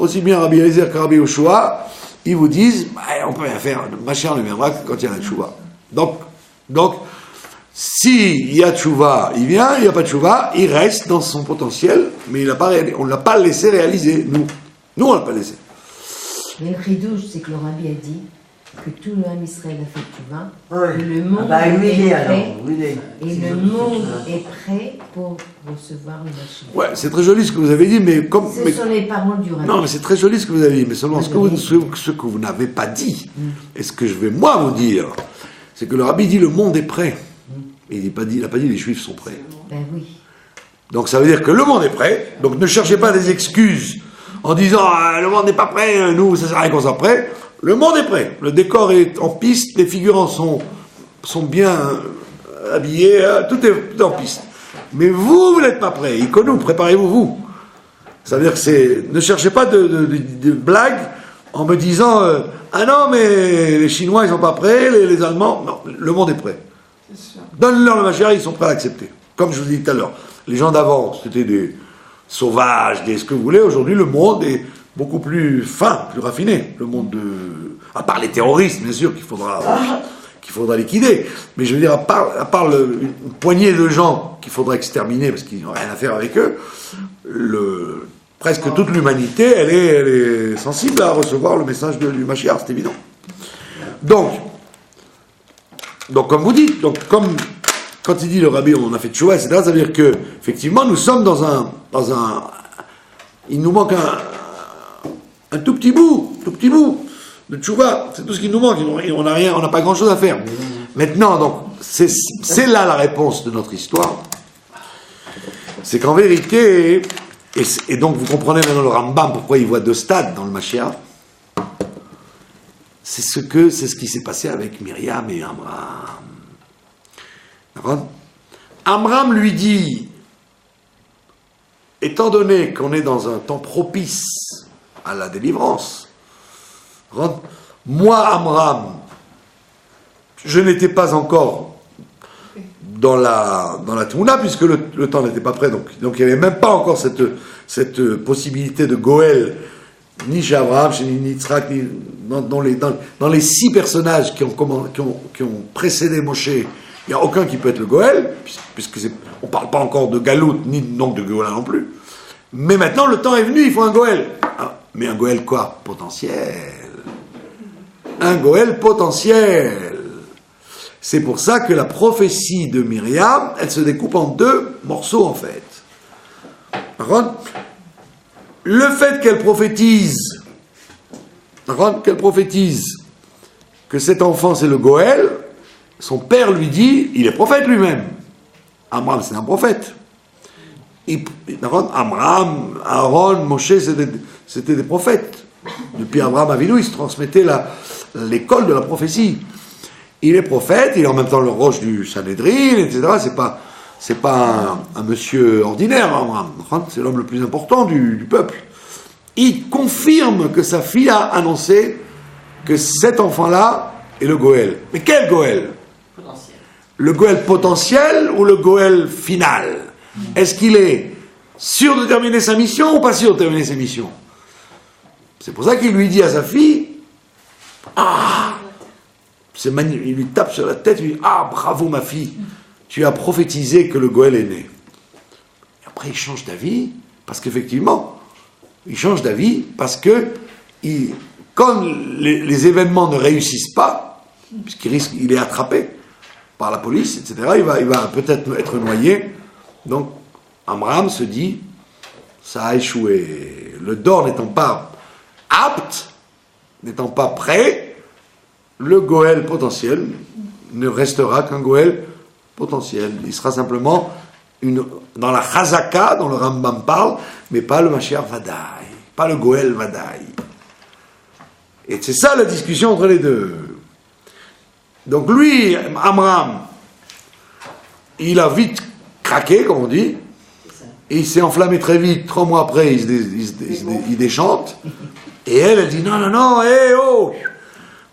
aussi bien Rabbi Eliezer que Rabbi Yoshua. Ils vous disent, on peut rien faire. Le Mashiach ne viendra que quand il y a la tchouva. Donc, s'il y a tchouva, il vient. Il n'y a pas de tchouva, il reste dans son potentiel, mais on ne l'a pas laissé réaliser. Nous, on ne l'a pas laissé. Mais le ridouche, c'est que le Rabbi a dit que tout le Ham Israël a fait tchouva, Oui. que le monde humilié est alors. prêt, Humilié. et le monde est prêt pour recevoir le Mashiach. Ouais, c'est très joli ce que vous avez dit, mais comme. Ce sont les paroles du Rabbi. Non, mais c'est très joli ce que vous avez dit, mais seulement ce que vous n'avez pas dit, et ce que je vais moi vous dire, c'est que le Rabbi dit le monde est prêt. Et il n'a pas dit les Juifs sont prêts. Ben oui. Donc ça veut dire que le monde est prêt, donc ne cherchez pas des excuses en disant le monde n'est pas prêt, nous ça sert à rien qu'on soit prêt. Le monde est prêt, le décor est en piste, les figurants sont bien habillés, tout est en piste. Mais vous n'êtes pas prêts, Ikonou, préparez-vous vous. Ça veut dire que ne cherchez pas de blagues en me disant ah non mais les Chinois ils sont pas prêts, les Allemands, non, le monde est prêt. Donne-leur le Mashiach, ils sont prêts à l'accepter. Comme je vous ai dit tout à l'heure, les gens d'avant c'était des sauvages, ce que vous voulez. Aujourd'hui le monde est beaucoup plus fin, plus raffiné. Le monde à part les terroristes bien sûr qu'il faudra liquider. Mais je veux dire à part une poignée de gens qu'il faudra exterminer parce qu'ils n'ont rien à faire avec eux, presque toute l'humanité elle est sensible à recevoir le message du Mashiach, c'est évident. Donc comme vous dites, quand il dit le Rabbi on a fait tchouva, etc., ça veut dire que effectivement nous sommes dans un il nous manque un tout petit bout de tchouva, c'est tout ce qui nous manque, on n'a pas grand chose à faire. Maintenant donc c'est là la réponse de notre histoire, c'est qu'en vérité et donc vous comprenez maintenant le Rambam pourquoi il voit deux stades dans le Mashiach. C'est ce qui s'est passé avec Myriam et Amram. D'accord ? Amram lui dit, étant donné qu'on est dans un temps propice à la délivrance, moi, Amram, je n'étais pas encore dans la Tmouna, puisque le temps n'était pas prêt, donc il n'y avait même pas encore cette possibilité de Goël, ni chez Abraham, ni Yitzhak, ni dans les 6 personnages qui ont précédé Moshe, il n'y a aucun qui peut être le Goël, puisque on ne parle pas encore de Galout, ni donc de Géoula non plus. Mais maintenant, le temps est venu, il faut un Goël. Mais un Goël quoi ? Potentiel. Un Goël potentiel. C'est pour ça que la prophétie de Myriam, elle se découpe en 2 morceaux en fait. Le fait qu'elle prophétise que cet enfant c'est le Goël, son père lui dit, il est prophète lui-même. Amram c'est un prophète. Amram, Aaron, Moshe c'était des prophètes. Depuis Abraham Avinu, il se transmettait l'école de la prophétie. Il est prophète, il est en même temps le roche du Sanhédrin, etc. C'est pas un monsieur ordinaire, Amram. C'est l'homme le plus important du peuple. Il confirme que sa fille a annoncé que cet enfant-là est le Goël. Mais quel Goël ? Potentiel. Le Goël potentiel ou le Goël final ? Est-ce qu'il est sûr de terminer sa mission ou pas sûr de terminer sa mission ? C'est pour ça qu'il lui dit à sa fille, c'est magnifique, il lui tape sur la tête, il lui dit, bravo ma fille, tu as prophétisé que le Goël est né. Et après il change d'avis, parce qu'effectivement, quand les événements ne réussissent pas, puisqu'il est attrapé par la police, etc., il va peut-être être noyé. Donc, Amram se dit, ça a échoué. Le dor n'étant pas apte, n'étant pas prêt, le Goël potentiel ne restera qu'un Goël potentiel. Il sera simplement dans la Chazaka, dont le Rambam parle, mais pas le Mashiach Vadaï, pas le Goël Vadaï. Et c'est ça la discussion entre les deux. Donc lui, Amram, il a vite craqué, comme on dit, et il s'est enflammé très vite. 3 mois après, il déchante, et elle dit non, non, non, hé, oh,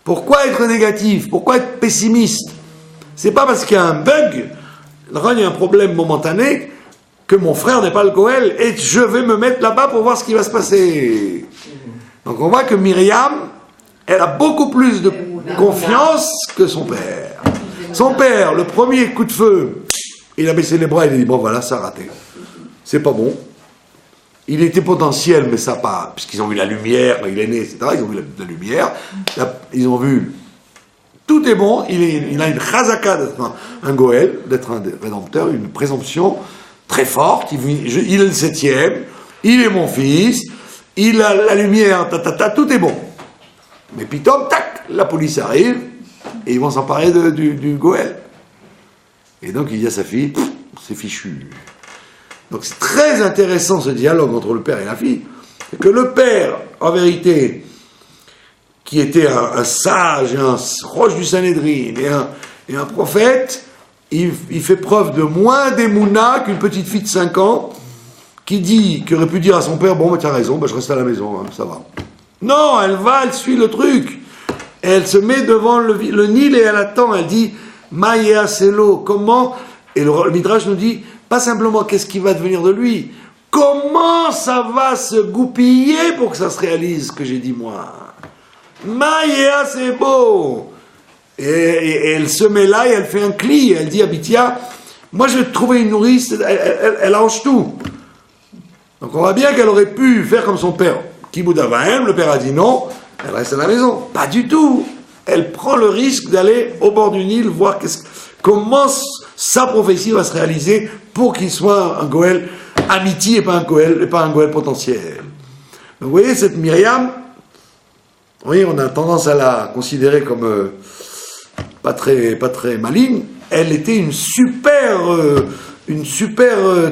pourquoi être négatif? Pourquoi être pessimiste? C'est pas parce qu'il y a un bug, il y a un problème momentané, que mon frère n'est pas le Goël, et je vais me mettre là-bas pour voir ce qui va se passer. Donc on voit que Myriam, elle a beaucoup plus de confiance que son père. Son père, le premier coup de feu, il a baissé les bras, il a dit bon voilà, ça a raté. C'est pas bon. Il était potentiel, mais ça pas, puisqu'ils ont vu la lumière, il est né, etc. Ils ont vu la lumière, ils ont vu tout est bon, il a une chazaka d'être un Goël, d'être un rédempteur, une présomption très forte, il est le 7e, il est mon fils, il a la lumière, tout est bon. Mais pitom, tac, la police arrive, et ils vont s'emparer du Goël. Et donc il dit à sa fille, c'est fichu. Donc c'est très intéressant ce dialogue entre le père et la fille, que le père, en vérité, qui était un sage, un proche du Sanhédrin et un prophète, il fait preuve de moins d'émouna qu'une petite fille de 5 ans qui aurait pu dire à son père, bon, bah, tu as raison, bah, je reste à la maison, hein, ça va. Non, elle suit le truc. Elle se met devant le Nil et elle attend, elle dit, Maïa Selo, comment? Et le Midrash nous dit, pas simplement qu'est-ce qui va devenir de lui, comment ça va se goupiller pour que ça se réalise, ce que j'ai dit moi. Maïa, c'est beau. Et elle se met là et elle fait un cli. Elle dit à Bithia, moi je vais te trouver une nourrice, elle arrange tout. Donc on voit bien qu'elle aurait pu faire comme son père. Kibbout Avaim, le père a dit non, elle reste à la maison. Pas du tout. Elle prend le risque d'aller au bord du Nil voir comment sa prophétie va se réaliser pour qu'il soit un Goël amitié et pas un Goël potentiel. Donc vous voyez, cette Myriam, oui, on a tendance à la considérer comme pas très maligne. Elle était une super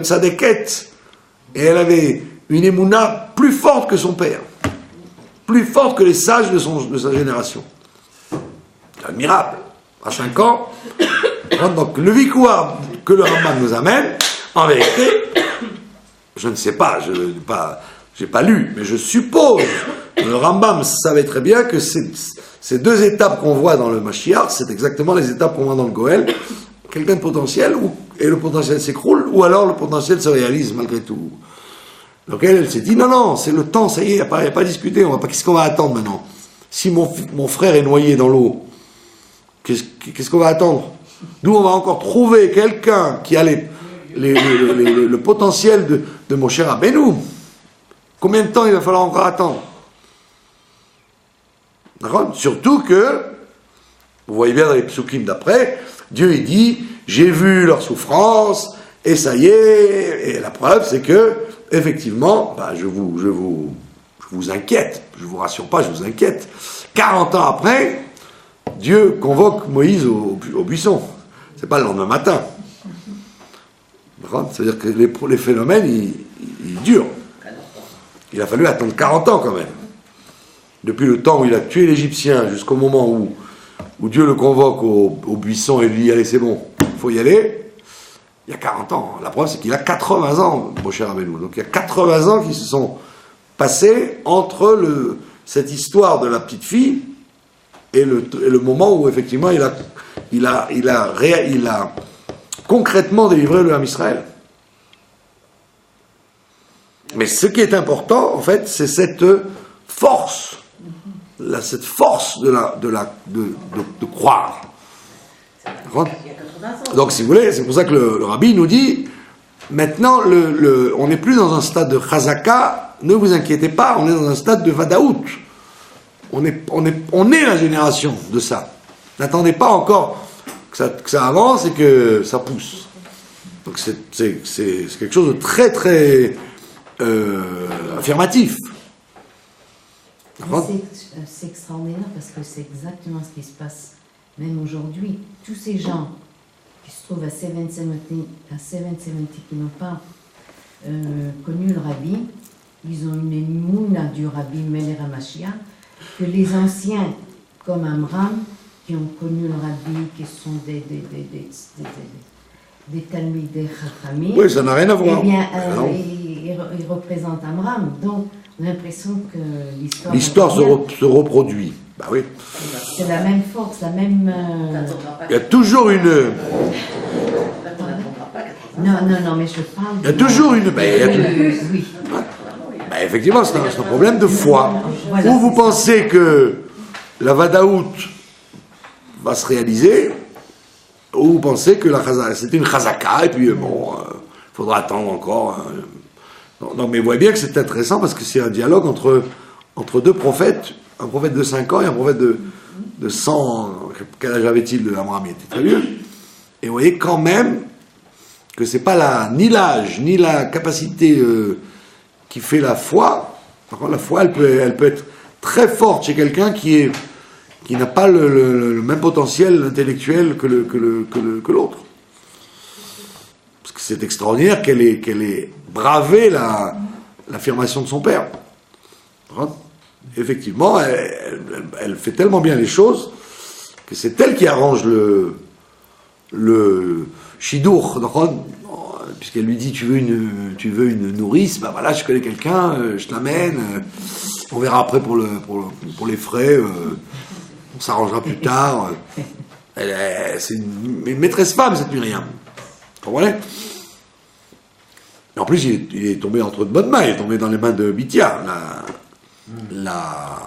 tzadékette. Et elle avait une émouna plus forte que son père. Plus forte que les sages de sa génération. C'est admirable. À 5 ans. Donc le vikouar que le Rambam nous amène, en vérité, je ne sais pas, je n'ai pas lu, mais je suppose que le Rambam savait très bien que ces 2 étapes qu'on voit dans le Mashiach, c'est exactement les étapes qu'on voit dans le Goël. Quelqu'un de potentiel, et le potentiel s'écroule, ou alors le potentiel se réalise malgré tout. Donc elle s'est dit, non, c'est le temps, ça y est, il n'y a pas à discuter, qu'est-ce qu'on va attendre maintenant? Si mon frère est noyé dans l'eau, qu'est-ce qu'on va attendre? D'où on va encore trouver quelqu'un qui a le potentiel de mon cher Rabbeinu. Combien de temps il va falloir encore attendre? D'accord? Surtout que, vous voyez bien dans les psukim d'après, Dieu il dit, j'ai vu leur souffrance, et ça y est, et la preuve c'est que, effectivement, je vous inquiète, je vous rassure pas, je vous inquiète. 40 ans après, Dieu convoque Moïse au buisson. C'est pas le lendemain matin. C'est-à-dire que les phénomènes, ils durent. Il a fallu attendre 40 ans quand même. Depuis le temps où il a tué l'Égyptien jusqu'au moment où Dieu le convoque au buisson et lui dit allez c'est bon, il faut y aller, il y a 40 ans. La preuve c'est qu'il a 80 ans, mon cher Rabbeinu. Donc il y a 80 ans qui se sont passés entre cette histoire de la petite fille et le moment où effectivement il a concrètement délivré le Ham Israël. Mais ce qui est important en fait c'est cette force. Cette force de croire. Donc, si vous voulez, c'est pour ça que le rabbi nous dit, maintenant, on n'est plus dans un stade de chazaka, ne vous inquiétez pas, on est dans un stade de vadaout. On est la génération de ça. N'attendez pas encore que ça avance et que ça pousse. Donc, c'est quelque chose de très, très affirmatif. C'est extraordinaire parce que c'est exactement ce qui se passe même aujourd'hui. Tous ces gens qui se trouvent à 770 qui n'ont pas connu le Rabbi, ils ont une émouna du Rabbi Meler HaMashiach, que les anciens, comme Amram, qui ont connu le Rabbi, qui sont des Talmidei Chachamim. Oui, ça n'a rien à voir. Eh bien, ils représentent Amram. Donc, on a l'impression que l'histoire se reproduit. Bah oui. C'est la même force, la même. Il y a toujours une. Non, mais je parle. Il y a toujours une. Oui. Bah, effectivement, c'est un problème de foi. Voilà, Ou vous pensez que la Vadaout va se réaliser, ou vous pensez que c'était une Chazaka, et puis il faudra attendre encore. Non, mais vous voyez bien que c'est intéressant parce que c'est un dialogue entre deux prophètes, un prophète de 5 ans et un prophète de 100 ans. Quel âge avait-il de Amram? Il était très vieux. Et vous voyez quand même que c'est pas ni l'âge, ni la capacité qui fait la foi. Par contre, la foi, elle peut être très forte chez quelqu'un qui n'a pas le même potentiel intellectuel que l'autre. Parce que c'est extraordinaire qu'elle ait bravé l'affirmation de son père. Effectivement, elle fait tellement bien les choses que c'est elle qui arrange le shidur, puisqu'elle lui dit tu veux une nourrice, bah voilà, je connais quelqu'un, je t'amène, on verra après pour les frais, on s'arrangera plus tard. C'est une maîtresse femme, cette Myriam. Vous comprenez? En plus, il est tombé entre de bonnes mains, il est tombé dans les mains de Bithia, la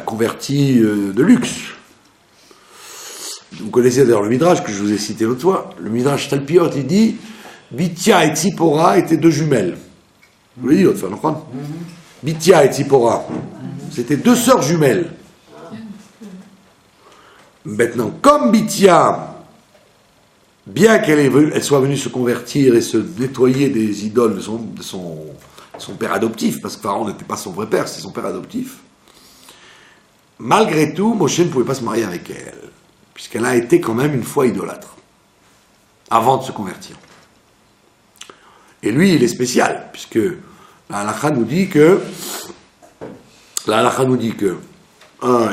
convertie de luxe. Vous connaissez d'ailleurs le Midrash que je vous ai cité l'autre fois. Le Midrash Talpiot, il dit Bithia et Tzipora étaient deux jumelles. Je vous l'ai dit l'autre fois, non? Bithia et Tzipora, c'était deux sœurs jumelles. Maintenant, comme Bithia, bien qu'elle soit venue se convertir et se nettoyer des idoles de son père adoptif, parce que Pharaon n'était pas son vrai père, c'est son père adoptif, malgré tout, Moshe ne pouvait pas se marier avec elle, puisqu'elle a été quand même une fois idolâtre, avant de se convertir. Et lui, il est spécial, puisque la halakha nous dit que,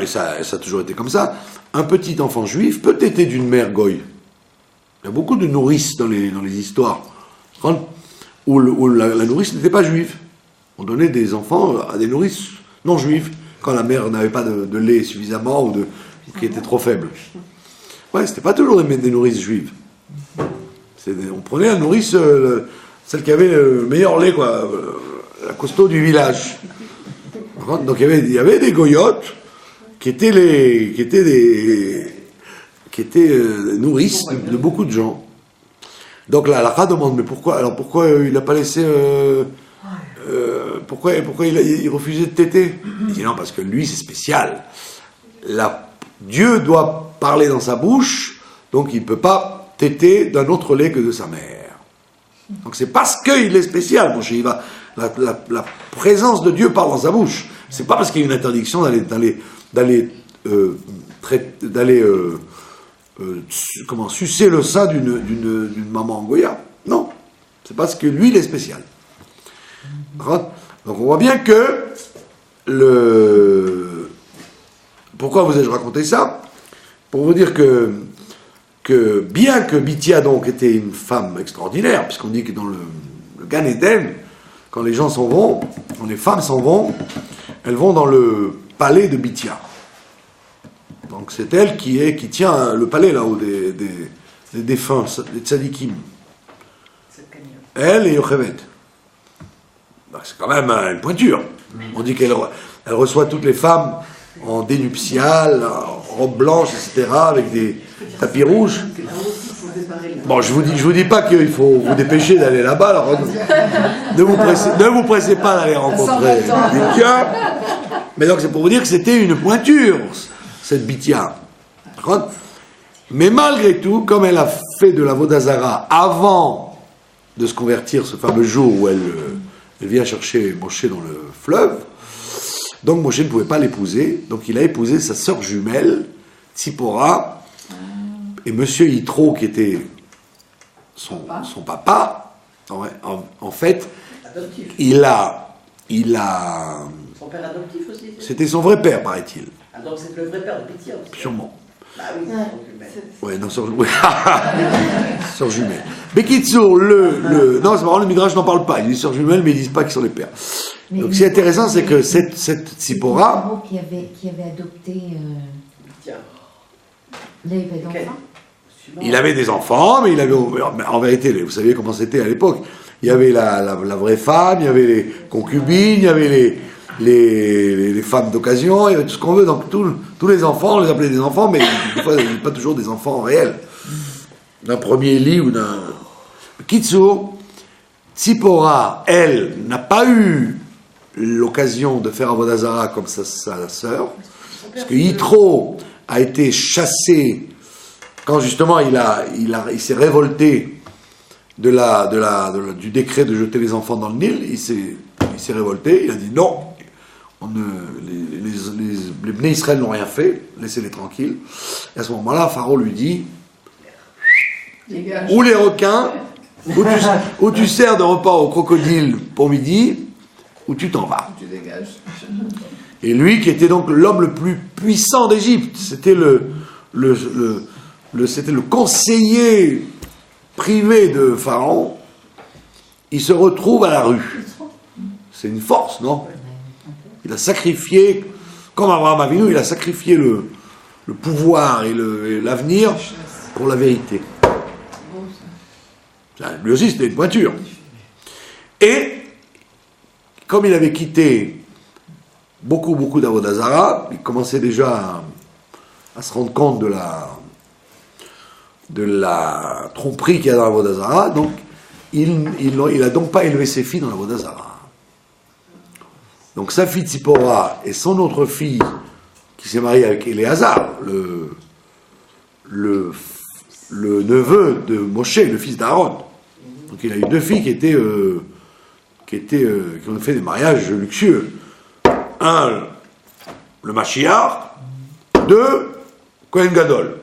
et ça a toujours été comme ça, un petit enfant juif peut téter d'une mère goy. Il y a beaucoup de nourrices dans les histoires, où la nourrice n'était pas juive. On donnait des enfants à des nourrices non juives, quand la mère n'avait pas de lait suffisamment ou qui était trop faible. Ouais, c'était pas toujours des nourrices juives. On prenait la nourrice, celle qui avait le meilleur lait, quoi, la costaud du village. Donc il y avait des goyotes qui étaient nourrices de beaucoup de gens. Donc la halakha demande, mais pourquoi il n'a pas laissé... pourquoi il refusait de téter? Il dit non, parce que lui c'est spécial. Dieu doit parler dans sa bouche, donc il ne peut pas téter d'un autre lait que de sa mère. Donc c'est parce qu'il est spécial, mon chéri. La présence de Dieu parle dans sa bouche. C'est pas parce qu'il y a une interdiction d'aller sucer le sein d'une maman Goya. Non, c'est parce que lui il est spécial. Donc on voit bien que pourquoi vous ai-je raconté ça? Pour vous dire que bien que Bithia donc était une femme extraordinaire, puisqu'on dit que dans le Gan Eden, quand les gens s'en vont, quand les femmes s'en vont, elles vont dans le palais de Bithia. Donc c'est elle qui tient le palais là-haut des défunts, des tzadikim. Elle et Yocheved. C'est quand même une pointure. On dit qu'elle reçoit toutes les femmes en dénuptial, en robe blanche, etc., avec des tapis rouges. Bon, je vous dis pas qu'il faut vous dépêcher d'aller là-bas. Alors, ne vous pressez pas d'aller rencontrer Bithia. Mais donc c'est pour vous dire que c'était une pointure, cette Bithia. Mais malgré tout, comme elle a fait de la Vodazara avant de se convertir, ce fameux jour où elle vient chercher Moshe dans le fleuve, Donc Moshe ne pouvait pas l'épouser, donc il a épousé sa sœur jumelle, Tzipora, et monsieur Yitro, qui était son papa, en fait, Adoptif. il a... Son père adoptif aussi. C'était son vrai père, paraît-il, Ah, donc c'est le vrai père de Pétia aussi. sûrement. Bah oui, Ouais. donc, mais- Ouais, non, sœur jumelle. Bekitsour, non, c'est marrant, le Midrash n'en parle pas. Il dit sœur jumelle, mais ils disent pas qu'ils sont les pères. Mais Donc, ce qui est intéressant, c'est que cette Tzipora, qui avait adopté Tiens, là, il avait quel d'enfants. Suivant. il avait des enfants, mais il avait, en vérité, vous savez comment c'était à l'époque. Il y avait la vraie femme, il y avait les concubines, il y avait les femmes d'occasion, il y avait tout ce qu'on veut. Donc, tous les enfants, on les appelait des enfants, mais des fois, pas toujours des enfants réels. D'un premier lit ou d'un... Kitsour, Tzipora, elle, n'a pas eu l'occasion de faire Avodah Zarah comme sa sœur, parce que Yitro a été chassé quand justement il s'est révolté du décret de jeter les enfants dans le Nil. Il s'est révolté, il a dit non, les Bnei Israël n'ont rien fait, laissez-les tranquilles. Et à ce moment-là, Pharaon lui dit, Dégage. ou les requins, ou tu sers de repas au crocodile pour midi, ou tu t'en vas. Tu dégages. Et lui, qui était donc l'homme le plus puissant d'Égypte, c'était c'était le conseiller privé de Pharaon, il se retrouve à la rue. C'est une force, non? Il a sacrifié, comme Abraham Avinu, il a sacrifié le pouvoir et l'avenir pour la vérité. Lui aussi, c'était une pointure. Et, comme il avait quitté beaucoup d'Avodah Zarah, il commençait déjà à se rendre compte de la tromperie qu'il y a dans l'Avodah Zarah, donc il n'a donc pas élevé ses filles dans l'Avodah Zarah. Donc sa fille Tzipora et son autre fille, qui s'est mariée avec Éléazar, le neveu de Moshe, le fils d'Aaron. Donc il a eu deux filles qui ont fait des mariages luxueux. Un, le Mashiach. Deux, Kohen Gadol.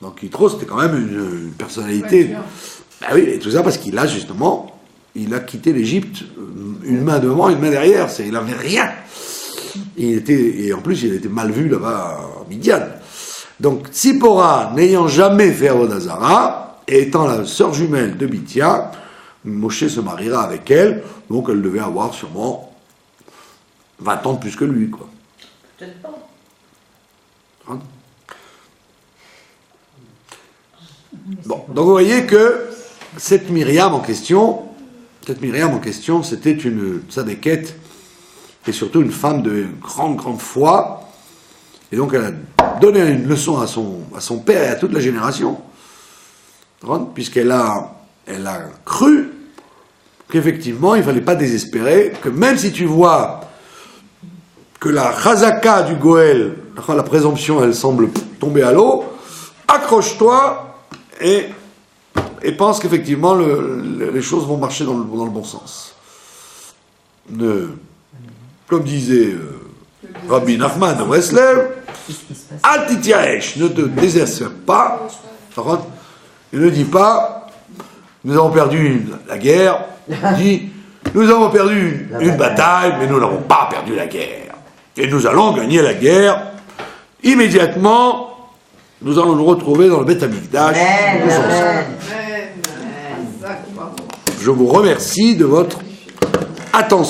Donc Yitro, c'était quand même une personnalité. Ben oui, et tout ça parce qu'il a justement, il a quitté l'Égypte, une main devant, une main derrière. Il n'avait rien. Et en plus, il était mal vu là-bas à Midian. Donc Tzipora, n'ayant jamais fait Avodah Zarah, et étant la sœur jumelle de Bithia, Moshe se mariera avec elle, donc elle devait avoir sûrement 20 ans de plus que lui, quoi. Peut-être pas. Hein? Bon, donc vous voyez que cette Myriam en question, c'était une tzadékette et surtout une femme de grande foi, et donc elle a donné une leçon à son père et à toute la génération, puisqu'elle a cru qu'effectivement il ne fallait pas désespérer, que même si tu vois que la chazaka du Goël, la présomption, elle semble tomber à l'eau, accroche-toi et pense qu'effectivement les choses vont marcher dans le bon sens. Comme disait Rabbi Nachman de Breslev, Al tityaesh, ne te désespère pas, et ne dis pas, nous avons perdu la guerre, dis, nous avons perdu une bataille, mais nous n'avons pas perdu la guerre. Et nous allons gagner la guerre. Immédiatement, nous allons nous retrouver dans le Beth Amikdash. Je vous remercie de votre attention.